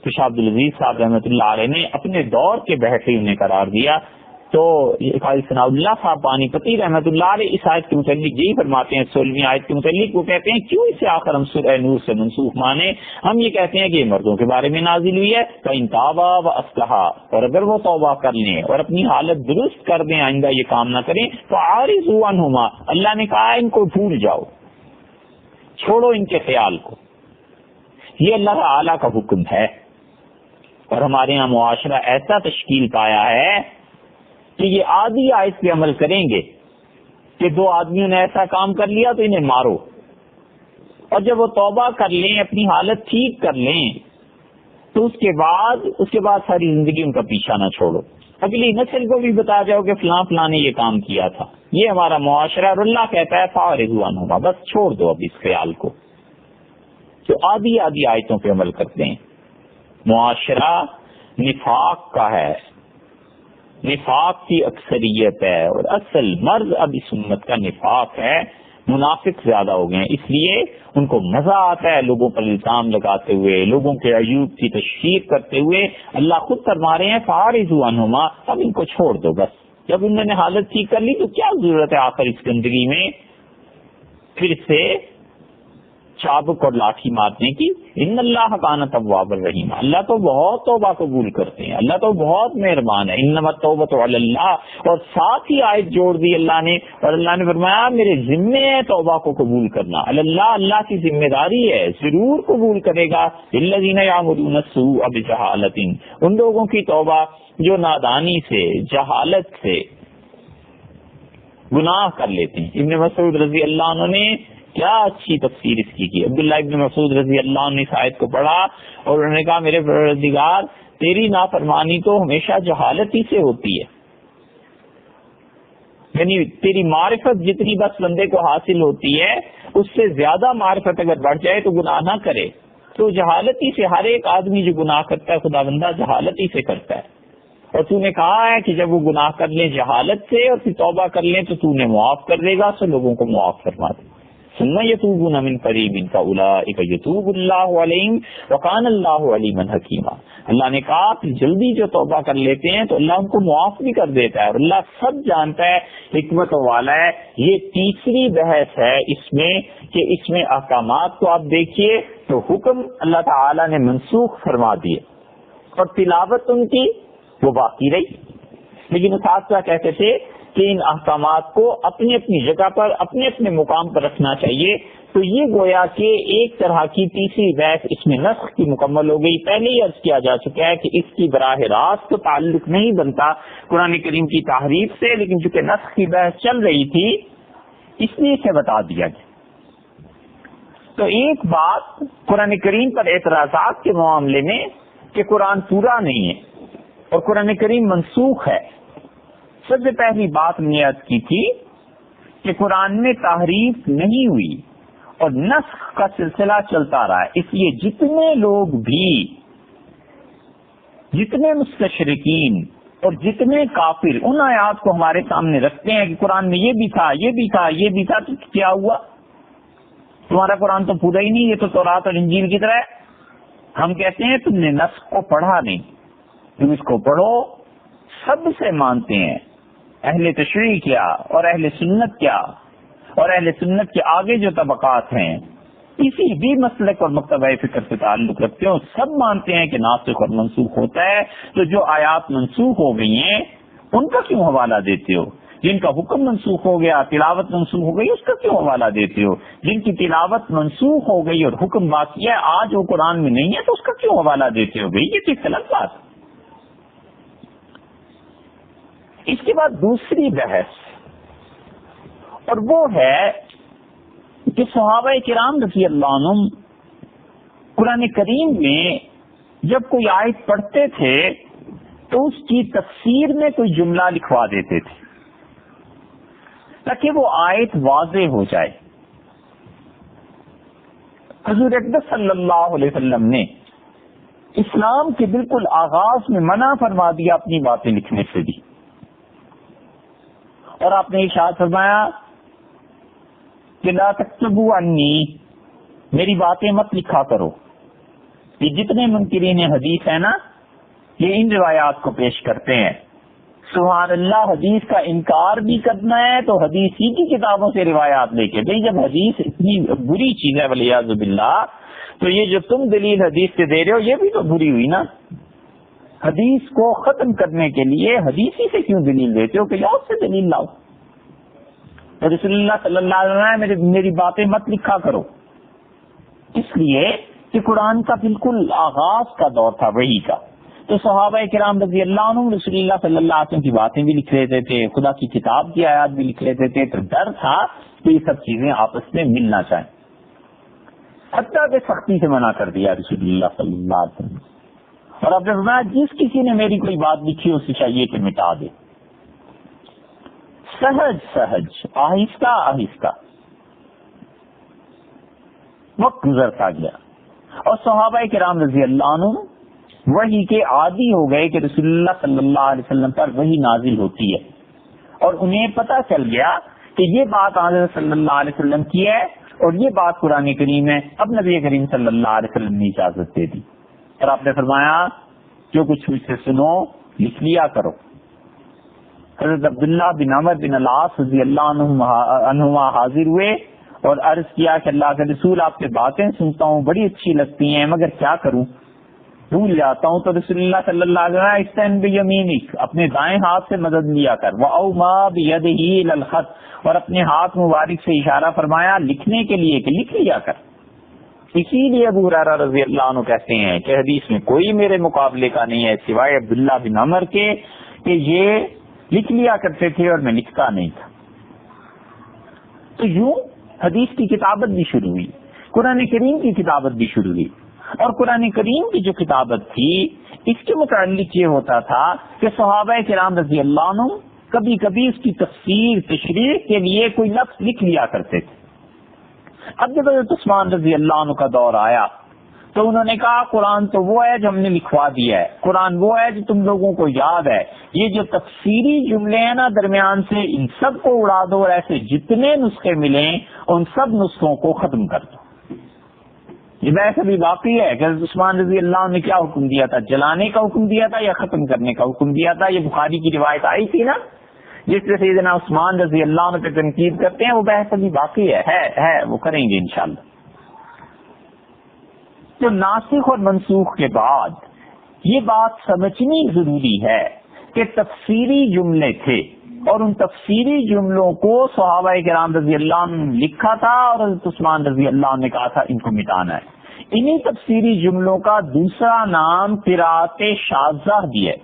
تو شاہ عبدالعزیز صاحب رحمت اللہ علیہ نے اپنے دور کے بہقی انہیں قرار دیا. تو قاضی ثناء اللہ صاحب پانی پتی رحمت اللہ علیہ اس آیت کے متعلق یہی فرماتے ہیں، 16ویں آیت کے متعلق وہ کہتے ہیں کیوں اسے آخر ہم سورہ نور سے منسوخ مانے. ہم یہ کہتے ہیں کہ یہ مردوں کے بارے میں نازل ہوئی ہے، فَإِن تَابَا وَأَصْلَحَا، اور اگر وہ توبہ کر لیں اور اپنی حالت درست کر دیں، آئندہ یہ کام نہ کریں، فَأَعْرِضُوا عَنْهُمَا، اللہ نے کہا ان کو بھول جاؤ، چھوڑو ان کے خیال کو. یہ اللہ تعالی کا حکم ہے اور ہمارے یہاں معاشرہ ایسا تشکیل پایا ہے کہ یہ آدھی آیت پہ عمل کریں گے کہ دو آدمیوں نے ایسا کام کر لیا تو انہیں مارو، اور جب وہ توبہ کر لیں اپنی حالت ٹھیک کر لیں تو اس کے بعد ساری زندگی ان کا پیچھا نہ چھوڑو، اگلی نسل کو بھی بتا جاؤ کہ فلاں فلاں نے یہ کام کیا تھا. یہ ہمارا معاشرہ، اور اللہ کہتا ہے فارغوا عنہما، بس چھوڑ دو اب اس خیال کو. جو آدھی آیتوں پہ عمل کرتے ہیں. معاشرہ نفاق کا ہے، نفاق کی اکثریت ہے، اور اصل مرض اب اس امت کا نفاق ہے. منافق زیادہ ہو گئے ہیں، اس لیے ان کو مزہ آتا ہے لوگوں پر الزام لگاتے ہوئے، لوگوں کے عیوب کی تشہیر کرتے ہوئے. اللہ خود فرما رہے ہیں فَأَعْرِضُوا عَنْهُمَا، اب ان کو چھوڑ دو بس. جب انہوں نے حالت ٹھیک کر لی تو کیا ضرورت ہے آخر اس گندگی میں پھر سے چابک اور لاٹھی مارنے کی. ان اللہ کان توابا رحیما، اللہ تو بہت توبہ قبول کرتے ہیں، اللہ تو بہت مہربان ہے. انما التوبۃ علی اللہ، اور ساتھ ہی آیت جوڑ دی اللہ نے، اور اللہ نے فرمایا میرے ذمے ہے توبہ کو قبول کرنا. اللہ کی ذمہ داری ہے، ضرور قبول کرے گا. الذین یعملون السوء بجہالۃ، ان لوگوں کی توبہ جو نادانی سے، جہالت سے گناہ کر لیتے ہیں. ابن مسعود رضی اللہ عنہ نے کیا اچھی تفسیر اس کی. عبداللہ ابن مسعود رضی اللہ عنہ نے اس آیت کو پڑھا اور انہوں نے کہا میرے پروردگار تیری نافرمانی تو ہمیشہ جہالت ہی سے ہوتی ہے، یعنی تیری معرفت جتنی بس بندے کو حاصل ہوتی ہے اس سے زیادہ معرفت اگر بڑھ جائے تو گناہ نہ کرے. تو جہالت ہی سے ہر ایک آدمی جو گناہ کرتا ہے خدا بندہ جہالت ہی سے کرتا ہے. اور تو نے کہا ہے کہ جب وہ گناہ کر لیں جہالت سے اور پھر توبہ کر لیں تو تو نے معاف کر دے گا، سو لوگوں کو معاف فرما دے. ثم يتوبون من قریب فاولئک یتوب اللہ علیہم وکان اللہ علیما حکیما. اللہ نے کہا کہ جلدی جو توبہ کر لیتے ہیں تو اللہ ان کو معاف بھی کر دیتا ہے، اور اللہ سب جانتا ہے، حکمت والا ہے. یہ تیسری بحث ہے اس میں کہ اس میں احکامات کو آپ دیکھیے تو حکم اللہ تعالی نے منسوخ فرما دیے اور تلاوت ان کی وہ باقی رہی. لیکن اساتذہ کہتے تھے کہ ان احکامات کو اپنی اپنی جگہ پر اپنے اپنے مقام پر رکھنا چاہیے. تو یہ گویا کہ ایک طرح کی تیسری بحث اس میں نسخ کی مکمل ہو گئی. پہلے ہی عرض کیا جا چکا ہے کہ اس کی براہ راست تو تعلق نہیں بنتا قرآن کریم کی تحریف سے، لیکن چونکہ نسخ کی بحث چل رہی تھی اس لیے اسے بتا دیا گیا. تو ایک بات قرآن کریم پر اعتراضات کے معاملے میں کہ قرآن پورا نہیں ہے اور قرآن کریم منسوخ ہے. سب سے پہلی بات میں عرض کی تھی کہ قرآن میں تحریف نہیں ہوئی اور نسخ کا سلسلہ چلتا رہا ہے. اس لیے جتنے لوگ بھی، جتنے مستشرقین اور جتنے کافر ان آیات کو ہمارے سامنے رکھتے ہیں کہ قرآن میں یہ بھی تھا، یہ بھی تھا، یہ بھی تھا، تو کیا ہوا؟ تمہارا قرآن تو پورا ہی نہیں، یہ تو تورات اور انجیل کی طرح ہے. ہم کہتے ہیں تم نے نسخ کو پڑھا نہیں، تم اس کو پڑھو. سب سے مانتے ہیں اہل تشریع کیا اور اہل سنت کیا، اور اہل سنت کے آگے جو طبقات ہیں کسی بھی مسلک اور مکتبہ فکر سے تعلق رکھتے ہیں، سب مانتے ہیں کہ ناسخ اور منسوخ ہوتا ہے. تو جو آیات منسوخ ہو گئی ہیں ان کا کیوں حوالہ دیتے ہو؟ جن کا حکم منسوخ ہو گیا، تلاوت منسوخ ہو گئی، اس کا کیوں حوالہ دیتے ہو؟ جن کی تلاوت منسوخ ہو گئی اور حکم باقی ہے، آج وہ قرآن میں نہیں ہے، تو اس کا کیوں حوالہ دیتے ہو؟ گئی یہ تو غلط بات. اس کے بعد دوسری بحث، اور وہ ہے کہ صحابہ کرام رضی اللہ عنہم قرآن کریم میں جب کوئی آیت پڑھتے تھے تو اس کی تفسیر میں کوئی جملہ لکھوا دیتے تھے تاکہ وہ آیت واضح ہو جائے. حضور اقدس صلی اللہ علیہ وسلم نے اسلام کے بالکل آغاز میں منع فرما دیا اپنی باتیں لکھنے سے بھی، اور آپ نے ارشاد فرمایا کہ لا تکتبوا عنی، میری باتیں مت لکھا کرو. یہ جتنے منکرین حدیث ہیں نا، یہ ان روایات کو پیش کرتے ہیں. سبحان اللہ، حدیث کا انکار بھی کرنا ہے تو حدیث ہی کی کتابوں سے روایات لے کے. بھئی جب حدیث اتنی بری چیز ہے والعیاذ باللہ، تو یہ جو تم دلیل حدیث سے دے رہے ہو یہ بھی تو بری ہوئی نا. حدیث کو ختم کرنے کے لیے حدیث ہی سے کیوں دلیل دیتے ہو کہ اور سے دلیل لاؤ؟ رسول اللہ صلی اللہ علیہ وسلم میری باتیں مت لکھا کرو، اس لیے کہ قرآن کا بالکل آغاز کا دور تھا وحی کا. تو صحابہ کرام رضی اللہ عنہ رسول اللہ صلی اللہ علیہ وسلم کی باتیں بھی لکھ لیتے تھے، خدا کی کتاب کی آیات بھی لکھ لیتے تھے. تو ڈر تھا کہ یہ سب چیزیں آپس میں مل نہ جائیں، حتیٰ کہ سختی سے منع کر دیا رسول اللہ صلی اللہ علیہ وسلم. اور آپ نے فرمایا جس کسی نے میری کوئی بات لکھی اسے چاہیے کہ مٹا دے. سہج سہج، آہستہ آہستہ وقت گزرتا گیا، اور صحابہ کرام رضی اللہ عنہ وحی کے عادی ہو گئے کہ رسول اللہ صلی اللہ علیہ وسلم پر وحی نازل ہوتی ہے، اور انہیں پتہ چل گیا کہ یہ بات حضرت صلی اللہ علیہ وسلم کی ہے اور یہ بات قرآن کریم ہے. اب نبی کریم صلی اللہ علیہ وسلم نے اجازت دے دی، اور آپ نے فرمایا جو کچھ مجھ سے سنو لکھ لیا کرو. حضرت عبداللہ بن عمر بن العاص رضی اللہ عنہما حاضر ہوئے اور عرض کیا کہ اللہ کے رسول، آپ کی باتیں سنتا ہوں بڑی اچھی لگتی ہیں، مگر کیا کروں، بھول جاتا ہوں. تو رسول اللہ صلی اللہ علیہ وسلم استعن بیمینک، اپنے دائیں ہاتھ سے مدد لیا کر، وَأَوْمَا بِيَدِهِ إِلَى الْخَطِّ، اور اپنے ہاتھ مبارک سے اشارہ فرمایا لکھنے کے لیے کہ لکھ لیا کر. اسی لیے ابو ہریرہ رضی اللہ عنہ کہتے ہیں کہ حدیث میں کوئی میرے مقابلے کا نہیں ہے سوائے عبداللہ بن عمر کے کہ یہ لکھ لیا کرتے تھے اور میں لکھتا نہیں تھا. تو یوں حدیث کی کتابت بھی شروع ہوئی، قرآن کریم کی کتابت بھی شروع ہوئی. اور قرآن کریم کی جو کتابت تھی اس کے متعلق یہ ہوتا تھا کہ صحابہ کرام رضی اللہ عنہ کبھی کبھی اس کی تفسیر تشریح کے لیے کوئی لفظ لکھ لیا کرتے تھے. اب جب حضرت عثمان رضی اللہ عنہ کا دور آیا تو انہوں نے کہا قرآن تو وہ ہے جو ہم نے لکھوا دیا ہے، قرآن وہ ہے جو تم لوگوں کو یاد ہے، یہ جو تفسیری جملے ہیں نا درمیان سے ان سب کو اڑا دو، اور ایسے جتنے نسخے ملیں ان سب نسخوں کو ختم کر دو. یہ بحث ابھی باقی ہے کہ حضرت عثمان رضی اللہ عنہ نے کیا حکم دیا تھا، جلانے کا حکم دیا تھا یا ختم کرنے کا حکم دیا تھا. یہ بخاری کی روایت آئی تھی نا جس سے سیدنا عثمان رضی اللہ عنہ پہ تنقید کرتے ہیں، وہ بحث ابھی باقی ہے وہ کریں گے انشاءاللہ. تو ناسخ اور منسوخ کے بعد یہ بات سمجھنی ضروری ہے کہ تفسیری جملے تھے اور ان تفسیری جملوں کو صحابہ کرام رضی اللہ عنہ نے لکھا تھا اور حضرت عثمان رضی اللہ عنہ نے کہا تھا ان کو مٹانا ہے. انہی تفسیری جملوں کا دوسرا نام قرات شاذہ بھی ہے.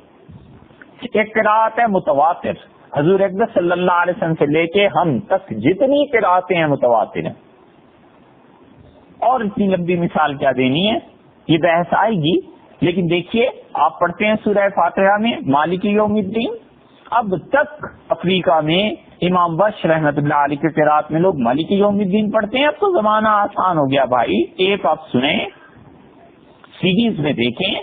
ایک قرات ہے متواتر، حضور اقدس صلی اللہ علیہ وسلم سے لے کے ہم تک جتنی قراتیں ہیں متواتر ہیں. اور اتنی لمبی مثال کیا دینی ہے، یہ بحث آئے گی. لیکن دیکھیے آپ پڑھتے ہیں سورہ فاتحہ میں مالک یوم الدین، اب تک افریقہ میں امام ورش رحمت اللہ علیہ کے قرات میں لوگ مالک یوم الدین پڑھتے ہیں. اب تو زمانہ آسان ہو گیا بھائی، ٹیپ آپ سنیں، سیریز میں دیکھیں.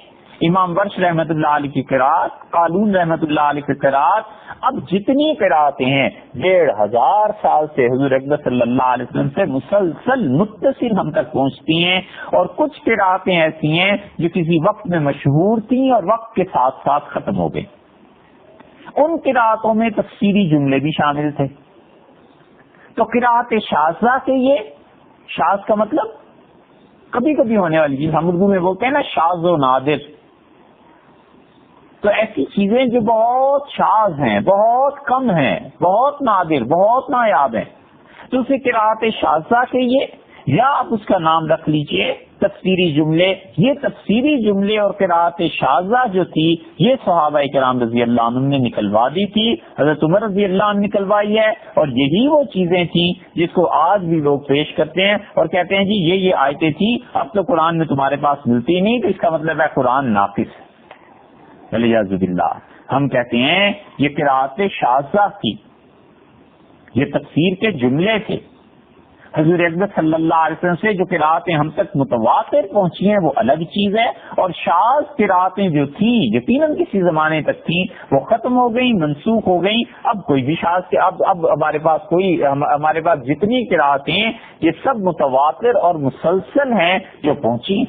امام ورش رحمت اللہ علیہ کی قرات، قالون رحمت اللہ علیہ کی قرات، اب جتنی قراتیں ہیں 1500 سال سے حضور اکبر صلی اللہ علیہ وسلم سے مسلسل متصل ہم تک پہنچتی ہیں. اور کچھ قراتیں ایسی ہیں جو کسی وقت میں مشہور تھیں اور وقت کے ساتھ ساتھ ختم ہو گئی. ان قراتوں میں تفسیری جملے بھی شامل تھے. تو قرات شاذہ سے، یہ شاذ کا مطلب کبھی کبھی ہونے والی چیز، ہم اردو میں بولتے ہیں نا شاذ و نادر. تو ایسی چیزیں جو بہت شاذ ہیں، بہت کم ہیں، بہت نادر، بہت نایاب ہیں، تو اسے قرات شاذہ کہیے، یا آپ اس کا نام رکھ لیجئے تفسیری جملے. یہ تفسیری جملے اور قرات شاذہ جو تھی، یہ صحابہ کرام رضی اللہ عنہ نے نکلوا دی تھی، حضرت عمر رضی اللہ عنہ نکلوائی ہے. اور یہی وہ چیزیں تھیں جس کو آج بھی لوگ پیش کرتے ہیں اور کہتے ہیں جی یہ آیتیں تھی، اب تو قرآن میں تمہارے پاس ملتی نہیں، تو اس کا مطلب ہے قرآن ناقص ہے. والعیاذ باللہ. ہم کہتے ہیں یہ قرات شاذہ تھی، یہ تفسیر کے جملے تھے. حضور اکبر صلی اللہ علیہ وسلم سے جو قراتیں ہم تک متواتر پہنچی ہیں وہ الگ چیز ہے، اور شاذ قراتیں جو تھیں یقیناً کسی زمانے تک تھیں وہ ختم ہو گئیں، منسوخ ہو گئیں. اب کوئی بھی شاذ کے اب ہمارے پاس جتنی قراتیں یہ سب متواتر اور مسلسل ہیں جو پہنچی،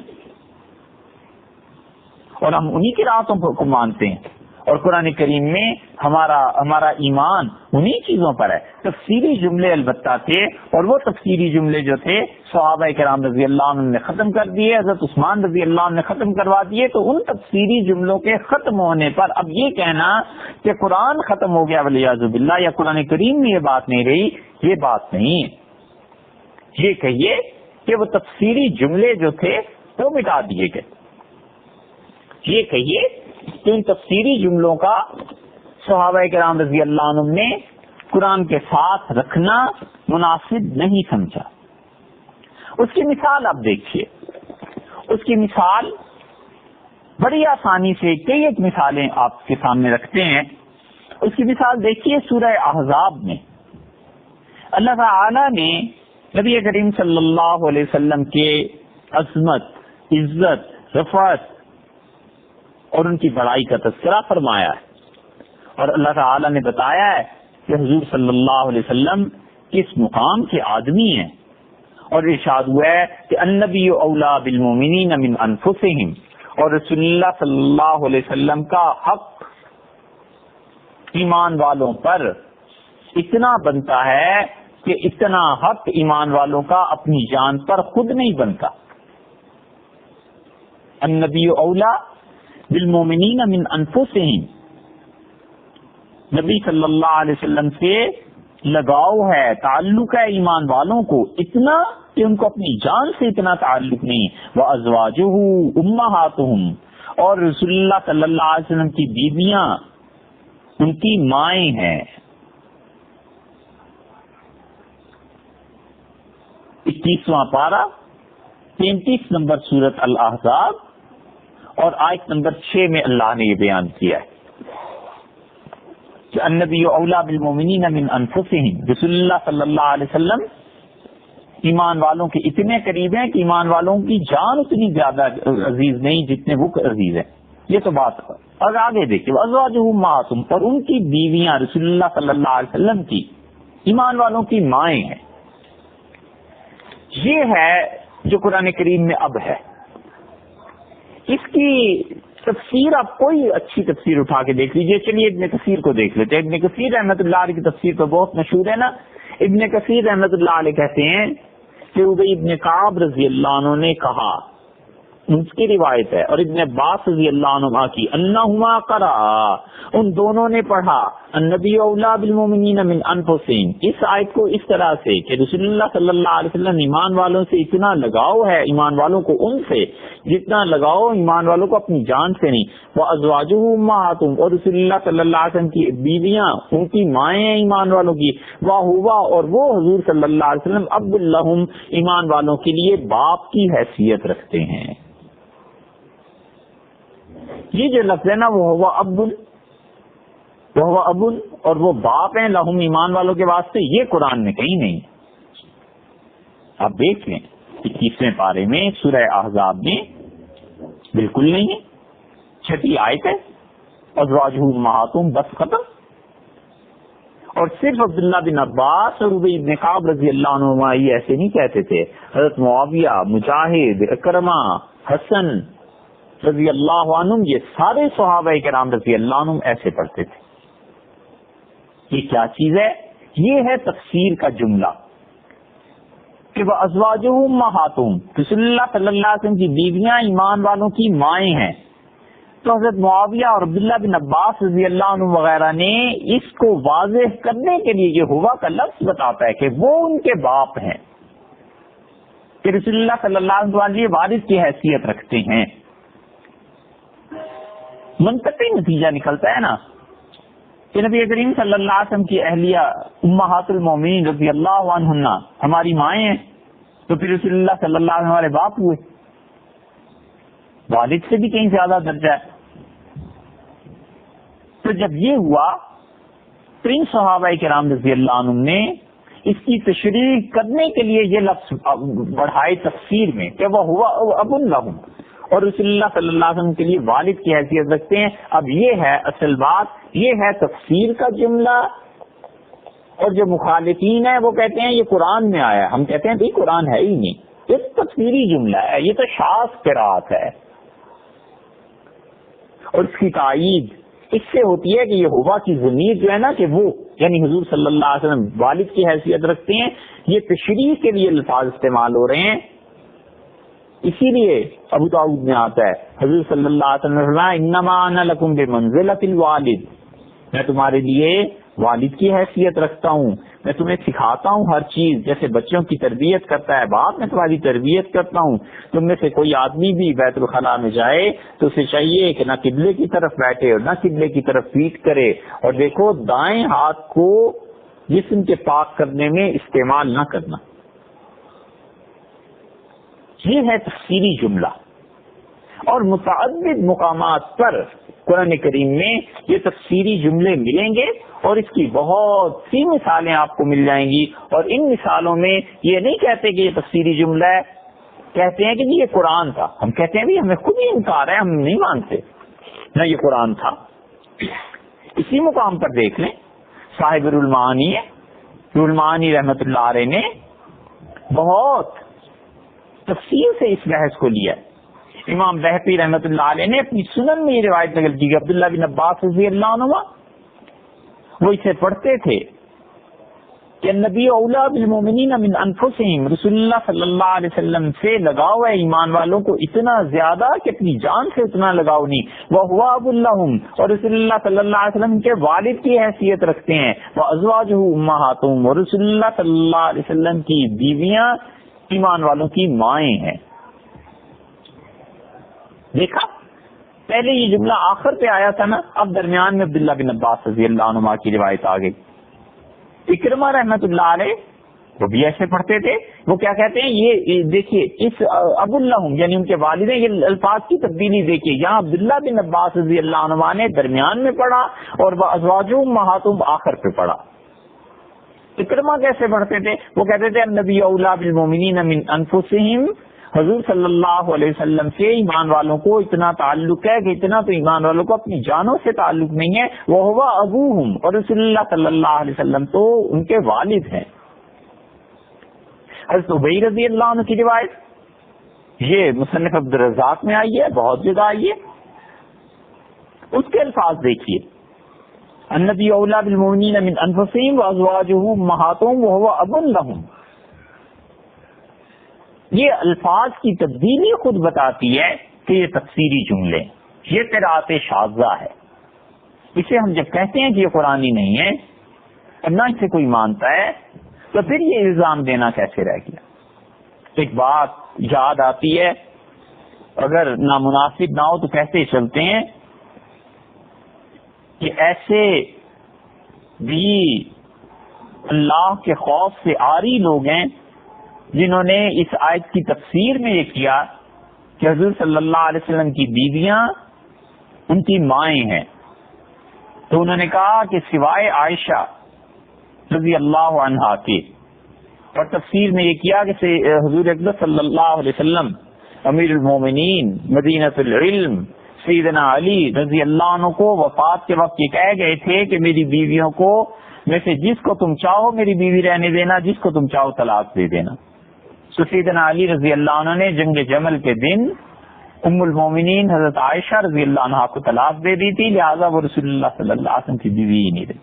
اور ہم انہی قراتوں کو مانتے ہیں. اور قرآن کریم میں ہمارا ایمان انہی چیزوں پر ہے. تفسیری جملے البتہ تھے، اور وہ تفسیری جملے جو تھے صحابہ کرام رضی اللہ عنہ نے ختم کر دیے، حضرت عثمان رضی اللہ عنہ نے ختم کروا دیے. تو ان تفسیری جملوں کے ختم ہونے پر اب یہ کہنا کہ قرآن ختم ہو گیا والعیاذ باللہ، یا قرآن کریم میں یہ بات نہیں رہی، یہ بات نہیں ہے. یہ کہیے کہ وہ تفسیری جملے جو تھے وہ مٹا دیے گئے. یہ کہیے کہ ان تفسیری جملوں کا صحابہ کرام رضی اللہ عنہ نے قرآن کے ساتھ رکھنا مناسب نہیں سمجھا. اس کی مثال آپ دیکھیے، اس کی مثال بڑی آسانی سے کئی ایک مثالیں آپ کے سامنے رکھتے ہیں. اس کی مثال دیکھیے سورہ احزاب میں اللہ تعالی نے نبی کریم صلی اللہ علیہ وسلم کے عظمت، عزت، رفعت اور ان کی بڑائی کا تذکرہ فرمایا ہے. اور اللہ تعالی نے بتایا ہے کہ حضور صلی اللہ علیہ وسلم کس مقام کے آدمی ہیں، اور ارشاد ہوا ہے کہ النبی اولا بالمؤمنین من انفسہم، اور رسول اللہ صلی اللہ علیہ وسلم کا حق ایمان والوں پر اتنا بنتا ہے کہ اتنا حق ایمان والوں کا اپنی جان پر خود نہیں بنتا. النبی اولا بالمؤمنین من انفسہم، نبی صلی اللہ علیہ وسلم سے لگاؤ ہے، تعلق ہے ایمان والوں کو اتنا کہ ان کو اپنی جان سے اتنا تعلق نہیں. وَأَزْوَاجُهُ أُمَّهَاتُهُمْ، اور رسول اللہ صلی اللہ علیہ وسلم کی بیویاں ان کی مائیں ہیں. 21واں پارہ 33 نمبر سورۃ الاحزاب اور آیت نمبر 6 میں اللہ نے یہ بیان کیا ہے کہ النبی اولا بالمؤمنین من انفسہم، رسول اللہ صلی اللہ علیہ وسلم ایمان والوں کے اتنے قریب ہیں کہ ایمان والوں کی جان اتنی زیادہ عزیز نہیں جتنے وہ عزیز ہیں. یہ تو بات ہے. اور آگے دیکھیے ازواجہ امہاتہم، اور ان کی بیویاں رسول اللہ صلی اللہ علیہ وسلم کی ایمان والوں کی مائیں ہیں. یہ ہے جو قرآن کریم میں اب ہے. اس کی تفسیر آپ کوئی اچھی تفسیر اٹھا کے دیکھ لیجئے. چلیے ابن کثیر کو دیکھ لیتے ہیں. ابن کثیر رحمۃ اللہ علیہ کی تفسیر تو بہت مشہور ہے نا. ابن کثیر رحمۃ اللہ علیہ کہتے ہیں کہ ابی ابن کعب رضی اللہ عنہ نے کہا، ان کی روایت ہے، اور ابن عباس رضی اللہ عنہ کی، انہما قرأ، ان دونوں نے پڑھا، النبی اولا بالمؤمنین من انفسہم، اس آیت کو اس طرح سے کہ رسول اللہ صلی اللہ علیہ وسلم ایمان والوں سے اتنا لگاؤ ہے، ایمان والوں کو ان سے جتنا لگاؤ ایمان والوں کو اپنی جان سے نہیں. وازواجہ امہاتہم، اور رسول اللہ صلی اللہ علیہ وسلم کی بیویاں ان کی مائیں ہیں ایمان والوں کی. وہو، اور وہ حضور صلی اللہ علیہ وسلم اب لہم، ایمان والوں کے لیے باپ کی حیثیت رکھتے ہیں. یہ جو لفظ ہے نا وہ ہوا اب، وہ ابن اور وہ باپ ہیں لہم ایمان والوں کے واسطے، یہ قرآن میں کہیں نہیں ہے۔ آپ دیکھ لیں 21ویں پارے میں سورہ احزاب میں بالکل نہیں ہے، 6 آیت ہے ازواجہ امہاتہم، بس ختم۔ اور صرف عبداللہ بن عباس اور ابی بن کعب رضی اللہ عنہما یہ ایسے نہیں کہتے تھے، حضرت معاویہ، مجاہد، اکرمہ، حسن رضی اللہ عنہم، یہ سارے صحابہ کرام رضی اللہ عنہم ایسے پڑھتے تھے۔ یہ کیا چیز ہے؟ یہ ہے تفسیر کا جملہ کہ وہ ازواجہ امہاتہم، رسول اللہ صلی اللہ علیہ وسلم کی بیویاں ایمان والوں کی مائیں ہیں۔ تو حضرت معاویہ اور عبداللہ بن عباس رضی اللہ عنہ وغیرہ نے اس کو واضح کرنے کے لیے یہ ہوا کا لفظ بتاتا ہے کہ وہ ان کے باپ ہیں، کہ رسول اللہ صلی اللہ علیہ وسلم یہ وارث کی حیثیت رکھتے ہیں۔ منطقی نتیجہ نکلتا ہے نا کہ نبی کریم صلی اللہ علیہ وسلم کی اہلیہ امہات المومنین رضی اللہ عنہن ہماری مائیں ہیں، تو پھر رسول اللہ صلی اللہ علیہ وسلم ہمارے باپ ہوئے، والد سے بھی کہیں زیادہ درجہ ہے۔ تو جب یہ ہوا تو ان صحابہ کرام رضی اللہ عنہم نے اس کی تشریح کرنے کے لیے یہ لفظ بڑھائے تفسیر میں کہ وہ ہوا ابن لہم، اور رسول اللہ صلی اللہ علیہ وسلم کے لیے والد کی حیثیت رکھتے ہیں۔ اب یہ ہے اصل بات، یہ ہے تفسیر کا جملہ۔ اور جو مخالفین ہیں وہ کہتے ہیں یہ قرآن میں آیا ہے، ہم کہتے ہیں بھائی قرآن ہے ہی نہیں، یہ تو تفسیری جملہ ہے، یہ تو شاذ قرات ہے۔ اور اس کی تائید اس سے ہوتی ہے کہ یہ ہوا کی ضمیر جو ہے نا کہ وہ یعنی حضور صلی اللہ علیہ وسلم والد کی حیثیت رکھتے ہیں، یہ تشریح کے لیے الفاظ استعمال ہو رہے ہیں۔ اسی لیے ابو داؤد میں آتا ہے حضور صلی اللہ علیہ وسلم نے فرمایا انما انا لکم بمنزلۃ الوالد، میں تمہارے لیے والد کی حیثیت رکھتا ہوں، میں تمہیں سکھاتا ہوں ہر چیز، جیسے بچوں کی تربیت کرتا ہے باپ، میں تمہاری تربیت کرتا ہوں۔ تم میں سے کوئی آدمی بھی بیت الخلاء میں جائے تو اسے چاہیے کہ نہ قبلے کی طرف بیٹھے اور نہ قبلے کی طرف پیٹ کرے، اور دیکھو دائیں ہاتھ کو جسم کے پاک کرنے میں استعمال نہ کرنا۔ یہ ہے تفسیری جملہ، اور متعدد مقامات پر قرآن کریم میں یہ تفسیری جملے ملیں گے، اور اس کی بہت سی مثالیں آپ کو مل جائیں گی۔ اور ان مثالوں میں یہ نہیں کہتے کہ یہ تفسیری جملہ ہے، کہتے ہیں کہ یہ قرآن تھا۔ ہم کہتے ہیں بھی ہمیں خود ہی انکار ہے، ہم نہیں مانتے نہ یہ قرآن تھا۔ اسی مقام پر دیکھ لیں صاحب المعانی المعانی رحمت اللہ علیہ نے بہت تفصیل سے اس بحث کو لیا ہے۔ امام بہقی رحمت اللہ علیہ نے اپنی سنن میں یہ روایت نقل کی کہ عبداللہ بن عباس رضی اللہ عنہ وہ اسے پڑھتے تھے کہ نبی اولا بالمؤمنین من انفسہم، رسول اللہ صلی اللہ علیہ وسلم سے لگاؤ ہے ایمان والوں کو اتنا زیادہ کہ اپنی جان سے اتنا لگاؤ نہیں۔ وہ ہوا ابو لہم، اور رسول اللہ صلی اللہ علیہ وسلم کے والد کی حیثیت رکھتے ہیں۔ وہ ازواجہ امہاتہم، اور رسول اللہ صلی اللہ علیہ وسلم کی بیویاں ایمان والوں کی مائیں ہیں۔ دیکھا پہلے یہ جملہ آخر پہ آیا تھا نا، اب درمیان میں عبداللہ بن عباس رضی اللہ عنہ کی روایت آ گئی۔ اکرمہ رحمت اللہ علیہ وہ بھی ایسے پڑھتے تھے، وہ کیا کہتے ہیں یہ دیکھیے اس ابو لہم یعنی ان کے والدین، یہ الفاظ کی تبدیلی دیکھیے، یہاں عبداللہ بن عباس رضی اللہ عنہ نے درمیان میں پڑھا اور وہ ازواجہ امہاتہم آخر پہ پڑھا۔ اکرمہ کیسے پڑھتے تھے؟ وہ کہتے تھے النبی اولا بالمؤمنین من انفسہم، حضور صلی اللہ علیہ وسلم سے ایمان والوں کو اتنا تعلق ہے کہ اتنا تو ایمان والوں کو اپنی جانوں سے تعلق نہیں ہے۔ وہ ہوا ابوہم، اور رسول اللہ صلی اللہ علیہ وسلم تو ان کے والد ہیں۔ حضرت ابی رضی اللہ عنہ کی روایت یہ مصنف عبد الرزاق میں آئی ہے، بہت جگہ آئی ہے۔ اس کے الفاظ دیکھیے النبی اولا بالمؤمنین من انفسہم وازواجہ امہاتہم وہو اب لہم، یہ الفاظ کی تبدیلی خود بتاتی ہے کہ یہ تفسیری جملے، یہ قرات شاذہ ہے۔ اسے ہم جب کہتے ہیں کہ یہ قرآنی نہیں ہے اور نہ اسے کوئی مانتا ہے تو پھر یہ الزام دینا کیسے رہ گیا؟ ایک بات یاد آتی ہے، اگر نامناسب نہ ہو تو کہتے چلتے ہیں کہ ایسے بھی اللہ کے خوف سے عاری لوگ ہیں جنہوں نے اس آیت کی تفسیر میں یہ کیا کہ حضور صلی اللہ علیہ وسلم کی بیویاں ان کی مائیں ہیں، تو انہوں نے کہا کہ سوائے عائشہ رضی اللہ عنہا کے، اور تفسیر میں یہ کیا کہ حضور اقدس صلی اللہ علیہ وسلم امیر المومنین مدینۃ العلم سیدنا علی رضی اللہ عنہ کو وفات کے وقت یہ کہہ گئے تھے کہ میری بیویوں کو میں سے جس کو تم چاہو میری بیوی رہنے دینا، جس کو تم چاہو طلاق دے دینا. تو سیدنا علی رضی اللہ عنہ نے جنگ جمل کے دن ام المومنین حضرت عائشہ رضی اللہ عنہ کو طلاق دے دی تھی، لہٰذا وہ رسول اللہ صلی اللہ علیہ وسلم کی بیوی ہی نہیں رہی.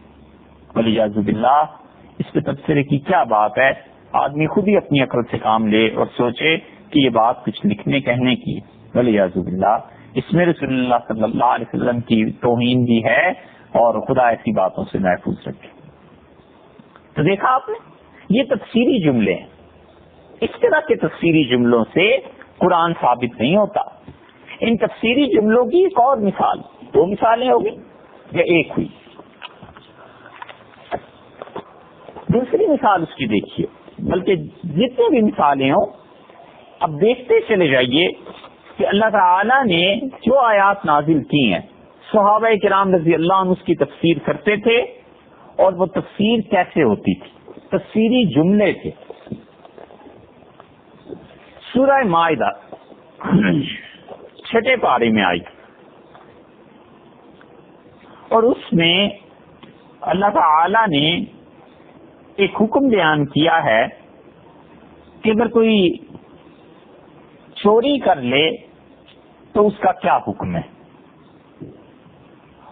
والعیاذ باللہ. اس پہ تبصرے کی کیا بات ہے؟ آدمی خود ہی اپنی عقل سے کام لے اور سوچے کہ یہ بات کچھ لکھنے کہنے کی. والعیاذ باللہ. اس میں رسول اللہ صلی اللہ علیہ وسلم کی توہین بھی ہے، اور خدا ایسی باتوں سے محفوظ رکھے. تو دیکھا آپ نے، یہ تفسیری جملے ہیں. اس طرح کے تفسیری جملوں سے قرآن ثابت نہیں ہوتا. ان تفسیری جملوں کی ایک اور مثال، دو مثالیں ہو گئی یا ایک ہوئی. دوسری مثال اس کی دیکھیے، بلکہ جتنی بھی مثالیں ہوں اب دیکھتے چلے جائیے کہ اللہ تعالی نے جو آیات نازل کی ہیں صحابہ کرام رضی اللہ عنہ اس کی تفسیر کرتے تھے، اور وہ تفسیر کیسے ہوتی تھی. تفسیری جملے تھے. سورہ مائدہ 6 پارے میں آئی، اور اس میں اللہ تعالی نے ایک حکم بیان کیا ہے کہ اگر کوئی چوری کر لے تو اس کا کیا حکم ہے.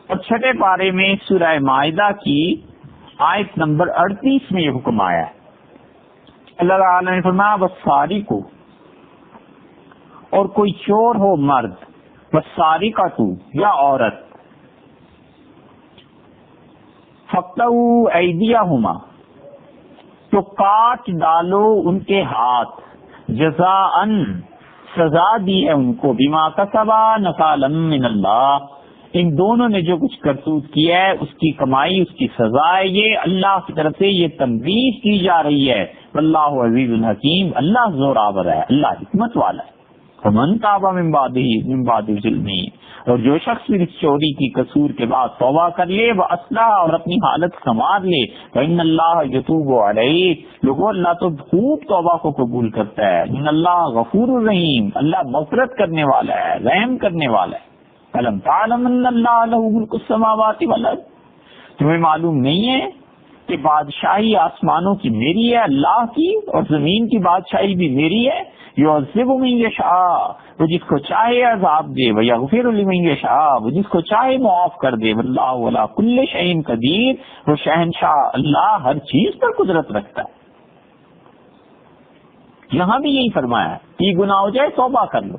اور 6 پارے میں سورہ مائدہ کی آیت نمبر 38 میں یہ حکم آیا ہے. اللہ تعالی نے فرمایا والسارق، اور کوئی چور ہو مرد، والسارقۃ یا عورت، فاقطعوا ایدیہما، تو کاٹ ڈالو ان کے ہاتھ، جزاء سزا دی ہے ان کو، بما کسبا نکالا من اللہ، ان دونوں نے جو کچھ کرتوت کیا ہے اس کی کمائی، اس کی سزا ہے. یہ اللہ کی طرف سے یہ تنبیہ کی جا رہی ہے. واللہ عزیز الحکیم، اللہ زورآور ہے، اللہ حکمت والا ہے. فمن تاب من بعد ظلمہ، اور جو شخص بھی اس چوری کی قصور کے بعد توبہ کر لے، وہ اصلاح، اور اپنی حالت سنوار لے، فإن اللہ یتوب علیہ، لوگوں اللہ تو خوب توبہ کو قبول کرتا ہے. ان اللہ غفور الرحیم، اللہ مغفرت کرنے والا ہے، رحم کرنے والا ہے. الم تعلم ان اللہ لہ ملک السماوات والارض، تمہیں معلوم نہیں ہے کہ بادشاہی آسمانوں کی میری ہے، اللہ کی، اور زمین کی بادشاہی بھی میری ہے. یعذب من یشاء، وہ جس کو چاہے عذاب دے، ویغفر لمن یشاء، وہ جس کو چاہے معاف کر دے. واللہ علی کل شیء قدیر، وہ شہنشاہ اللہ ہر چیز پر قدرت رکھتا ہے. یہاں بھی یہی فرمایا ہے کہ یہ گناہ ہو جائے توبہ کر لو.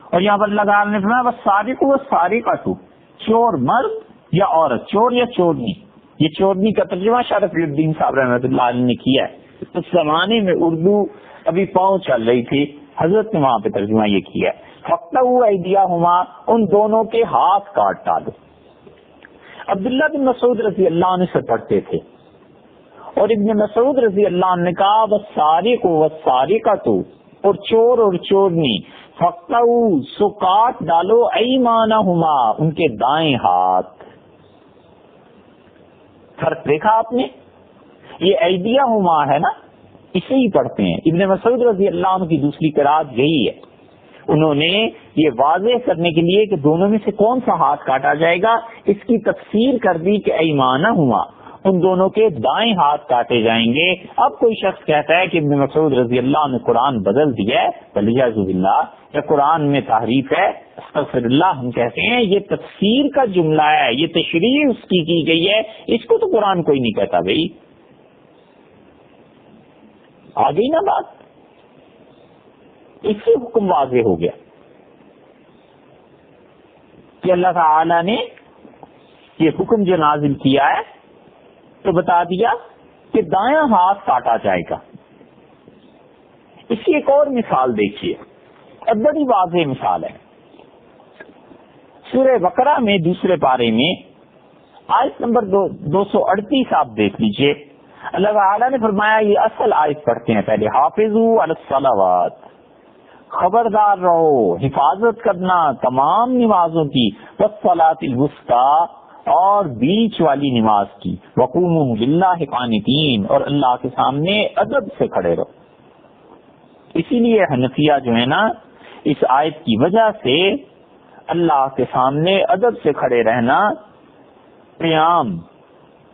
اور یہاں پر اللہ تعالیٰ نے فرمایا والسارق والسارقۃ، چور مرد یا عورت، چور یا چورنی. یہ چورنی کا ترجمہ شرف الدین صاحب رحمۃ اللہ علیہ نے کیا ہے. اس زمانے میں اردو ابھی پاؤں چل رہی تھی، حضرت نے وہاں پہ ترجمہ یہ کیا ہے فاقطعوا ایدیہما، ان دونوں کے ہاتھ کاٹ ڈالو. عبداللہ بن مسعود رضی اللہ عنہ سے پڑھتے تھے، اور ابن مسعود رضی اللہ عنہ نے کہا والسارق والسارقۃ، اور چور اور چورنی، فاقطعوا، سو کاٹ ڈالو، ایمانہما، ان کے دائیں ہاتھ. فرق دیکھا آپ نے؟ یہ ایدیہما ہے نا، اسے ہی پڑھتے ہیں. ابن مسعود رضی اللہ عنہ کی دوسری قرات یہی ہے. انہوں نے یہ واضح کرنے کے لیے کہ دونوں میں سے کون سا ہاتھ کاٹا جائے گا، اس کی تفسیر کر دی کہ ایمانہما، ان دونوں کے دائیں ہاتھ کاٹے جائیں گے. اب کوئی شخص کہتا ہے کہ ابن مسعود رضی اللہ عنہ نے قرآن بدل دیا ہے، والعیاذ باللہ، یا قرآن میں تحریف ہے، استغفر اللہ. ہم کہتے ہیں یہ تفسیر کا جملہ ہے، یہ تشریح اس کی گئی ہے، اس کو تو قرآن کوئی نہیں کہتا. بھائی آ گئی نا بات، اس سے حکم واضح ہو گیا کہ اللہ تعالی نے یہ حکم جو نازل کیا ہے تو بتا دیا کہ دایاں ہاتھ کاٹا جائے گا. اس کی ایک اور مثال دیکھیے، اور بڑی واضح مثال ہے. سورہ بقرہ میں دوسرے پارے میں آیت نمبر 238 آپ دیکھ لیجئے. اللہ تعالیٰ نے فرمایا، یہ اصل آیت پڑھتے ہیں پہلے، حافظوا علی الصلوات، خبردار رہو، حفاظت کرنا تمام نمازوں کی، والصلاۃ الوسطی اور بیچ والی نماز کی، وقوموا للہ قانتین اور اللہ کے سامنے ادب سے کھڑے رہو۔ اسی لیے حنفیہ جو ہے نا اس آیت کی وجہ سے اللہ کے سامنے ادب سے کھڑے رہنا، قیام،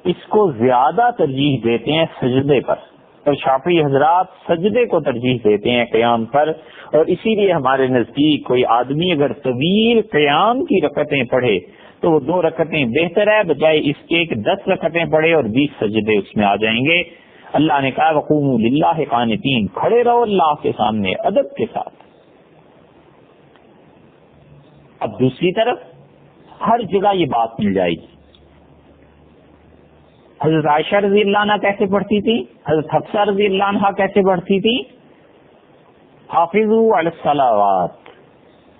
اس کو زیادہ ترجیح دیتے ہیں سجدے پر، اور شافعی حضرات سجدے کو ترجیح دیتے ہیں قیام پر۔ اور اسی لیے ہمارے نزدیک کوئی آدمی اگر طویل قیام کی رکعتیں پڑھے تو وہ 2 رکعتیں بہتر ہے بجائے اس کے کہ 10 رکعتیں پڑھے اور 20 سجدے اس میں آ جائیں گے۔ اللہ نے کہا وقوموا للہ قانتین، کھڑے رہو اللہ کے سامنے ادب کے ساتھ۔ اب دوسری طرف ہر جگہ یہ بات مل جائے گی۔ حضرت عائشہ رضی اللہ عنہ کیسے پڑھتی تھی، حضرت حفصہ رضی اللہ عنہ کیسے پڑھتی تھی، حافظوا علی الصلوات،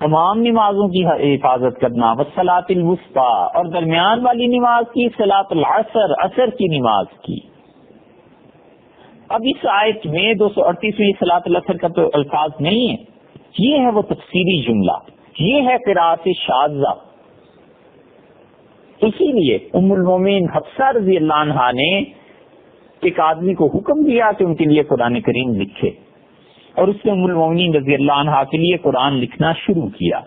تمام نمازوں کی حفاظت کرنا، والصلاۃ الوسطی اور درمیان والی نماز کی، صلاۃ العصر، عصر کی نماز کی۔ اب اس آیت میں 238ویں صلاۃ العصر کا تو الفاظ نہیں ہے، یہ ہے وہ تفسیری جملہ، یہ ہے قراءت شاذہ۔ اسی لیے ام المومنین حفصہ رضی اللہ عنہا نے ایک آدمی کو حکم دیا کہ ان کے لیے قرآن کریم لکھے، اور اس نے ام المومنین رضی اللہ عنہا کے لیے قرآن لکھنا شروع کیا۔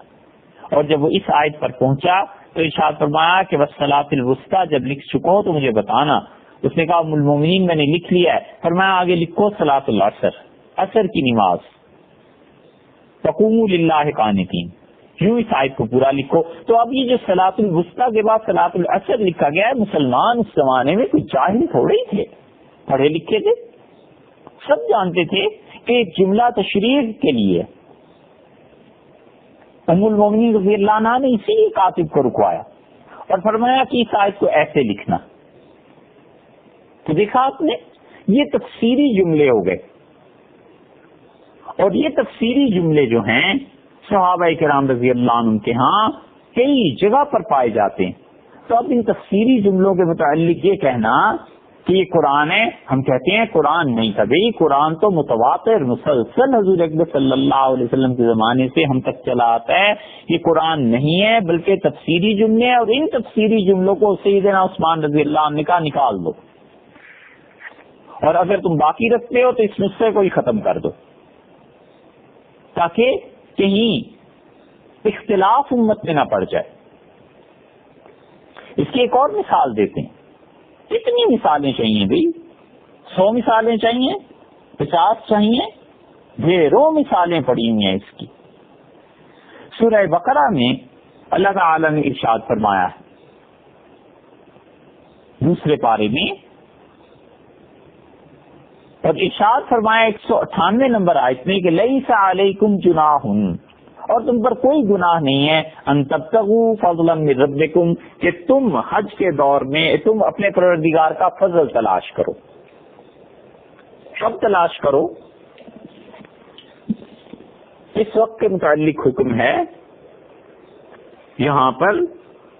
اور جب وہ اس آیت پر پہنچا تو ارشاد فرمایا کہ والصلاۃ الوسطی، جب لکھ چکو تو مجھے بتانا۔ اس نے کہا ام المومنین میں نے لکھ لیا ہے۔ فرمایا آگے لکھو صلاۃ العصر، عصر کی نماز، وقوموا للہ قانتین، یوں اس آیت کو پورا لکھو۔ تو اب یہ جو صلاۃ الوسطی کے بعد صلاۃ العصر لکھا گیا ہے، مسلمان اس زمانے میں کوئی جاہل تھوڑے ہی تھے، پڑھے لکھے تھے، سب جانتے تھے کہ ایک جملہ تشریح کے لیے۔ ام المومنین رضی اللہ عنہ نے اسی کاتب کو رکوایا اور فرمایا کہ اس آیت کو ایسے لکھنا۔ تو دیکھا آپ نے، یہ تفسیری جملے ہو گئے، اور یہ تفسیری جملے جو ہیں صحابہ کرام رضی اللہ عنہ کے ہاں کئی جگہ پر پائے جاتے ہیں۔ تو اب ان تفسیری جملوں کے متعلق یہ کہنا کہ یہ قرآن ہے، ہم کہتے ہیں قرآن نہیں تھا بھئی، قرآن تو متواتر مسلسل حضور اکبر صلی اللہ علیہ وسلم کے زمانے سے ہم تک چلا آتا ہے، یہ قرآن نہیں ہے بلکہ تفسیری جملے ہیں، اور ان تفسیری جملوں کو سیدنا عثمان رضی اللہ عنہ نے کہا نکال دو، اور اگر تم باقی رکھتے ہو تو اس نسخے کو ہی ختم کر دو، تاکہ کہیں اختلاف امت میں نہ پڑ جائے۔ اس کی ایک اور مثال دیتے ہیں۔ کتنی مثالیں چاہیے بھائی؟ 100 مثالیں چاہیے، 50 چاہیے، ڈھیروں مثالیں پڑی ہوئی ہیں اس کی۔ سورہ بقرہ میں اللہ تعالی نے ارشاد فرمایا ہے 2 پارے میں، اور ارشاد فرمایا 198 نمبر آیت میں کہ لیس علیکم جناح، اور تم پر کوئی گناہ نہیں ہے، ان تبتغوا فضلا من ربکم، کہ تم حج کے دور میں تم اپنے پروردگار کا فضل تلاش کرو۔ کب تلاش کرو؟ اس وقت کے متعلق حکم ہے، یہاں پر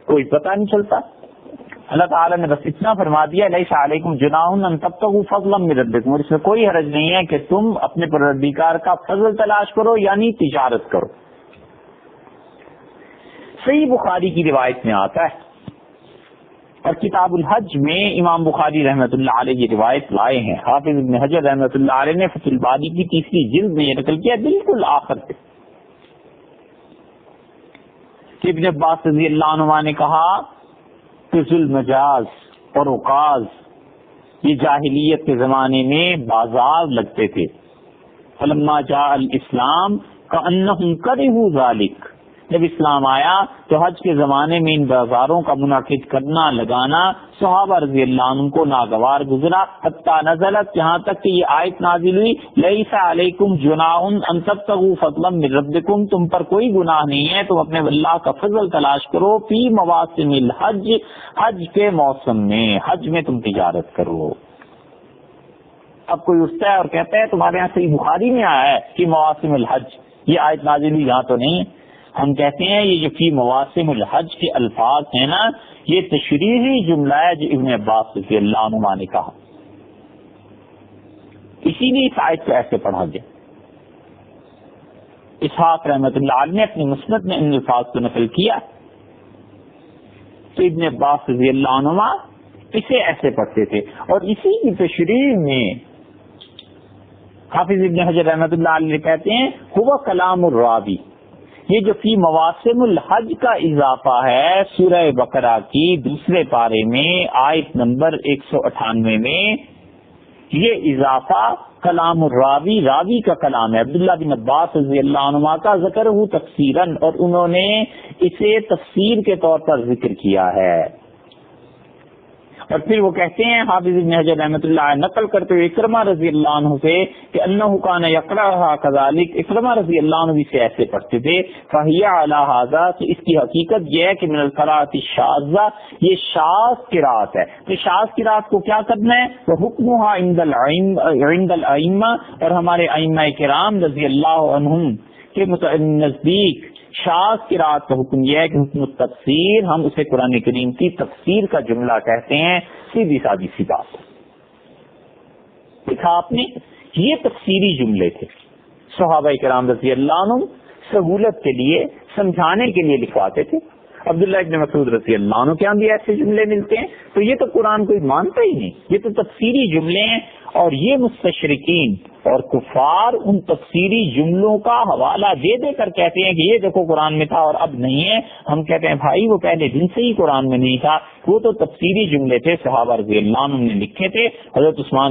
کوئی پتہ نہیں چلتا۔ اللہ تعالیٰ نے بس اتنا فرما دیا لیس علیکم جناح ان تبتغوا فضلا من ربکم، اور اس میں کوئی حرج نہیں ہے کہ تم اپنے پروردگار کا فضل تلاش کرو، یعنی تجارت کرو۔ صحیح بخاری کی روایت میں آتا ہے، اور کتاب الحج میں امام بخاری رحمۃ اللہ علیہ یہ روایت لائے ہیں۔ حافظ ابن حجر رحمۃ اللہ علیہ نے فتح الباری کی 3 جلد میں یہ نقل کیا بالکل آخر پہ، کہ ابن عباس رضی اللہ عنہ نے کہا کہ ذوالمجاز اور عکاظ یہ جاہلیت کے زمانے میں بازار لگتے تھے، فلما جاء الاسلام کأنہم کرہوا ذلک، جب اسلام آیا تو حج کے زمانے میں ان بازاروں کا منعقد کرنا لگانا صحابہ رضی اللہ عنہ کو ناگوار گزرا، حتی نزلت، یہاں تک کہ یہ آیت نازل ہوئی لیس علیکم جناح ان تبتغوا فضلا من ربکم، تم پر کوئی گناہ نہیں ہے، تم اپنے اللہ کا فضل تلاش کرو، فی مواسم الحج، حج کے موسم میں، حج میں تم تجارت کرو۔ اب کوئی اٹھتا ہے اور کہتا ہے تمہارے یہاں صحیح بخاری میں آیا ہے کہ مواسم الحج، یہ آیت نازل ہوئی، یہاں تو نہیں ہے۔ ہم کہتے ہیں یہ جو فی مواسم الحج کے الفاظ ہیں نا، یہ تشریحی جملہ ہے جو ابن عباس رضی اللہ عنہ نے کہا، اسی لیے اس آیت کو ایسے پڑھا گیا۔ اسحاق رحمۃ اللہ علیہ نے اپنی مسند میں ان الفاظ کو نقل کیا تو ابن عباس رضی اللہ عنہما اسے ایسے پڑھتے تھے. اور اسی کی تشریح میں حافظ ابن حجر رحمۃ اللہ علیہ کہتے ہیں ہوا کلام الراوی، یہ جو فی مواسم الحج کا اضافہ ہے سورہ بقرہ کی دوسرے پارے میں آیت نمبر 198 میں، یہ اضافہ کلام الراوی، راوی کا کلام ہے عبداللہ بن عباس رضی اللہ عنہما کا، ذکر ہو تفسیراً، اور انہوں نے اسے تفسیر کے طور پر ذکر کیا ہے. اور پھر وہ کہتے ہیں حافظ ابن حجر رحمۃ اللہ علیہ نقل کرتے ہوئے اکرمہ رضی اللہ عنہ سے کہ انہ کان یقرأها كذلك، اکرمہ رضی اللہ عنہ بھی سے ایسے پڑھتے تھے. فہی علی ھذا، تو اس کی حقیقت یہ ہے کہ من القراءۃ الشاذہ، یہ شاذ قرات ہے. تو شاذ قرات کو کیا کرنا ہے؟ وہ حکمها عند الائمہ، اور ہمارے ائمہ کرام رضی اللہ عنہم کے نزدیک شاذ قرات کا حکم یہ ہے کہ حکم التفسیر، ہم اسے قرآن کریم کی تفسیر کا جملہ کہتے ہیں. سیدھی سادی سی بات دیکھا آپ نے، یہ تفسیری جملے تھے صحابہ کرام رضی اللہ عنہ سہولت کے لیے، سمجھانے کے لیے لکھواتے تھے. عبداللہ ابن مسعود رضی اللہ عنہ کے ہاں بھی ایسے جملے ملتے ہیں. تو یہ تو قرآن کوئی مانتا ہی نہیں، یہ تو تفسیری جملے ہیں. اور یہ مستشرقین اور کفار ان تفسیری جملوں کا حوالہ دے دے کر کہتے ہیں کہ یہ دیکھو قرآن میں تھا اور اب نہیں ہے. ہم کہتے ہیں بھائی وہ پہلے دن سے ہی قرآن میں نہیں تھا، وہ تو تفسیری جملے تھے صحابہ رضی اللہ عنہ نے لکھے تھے. حضرت عثمان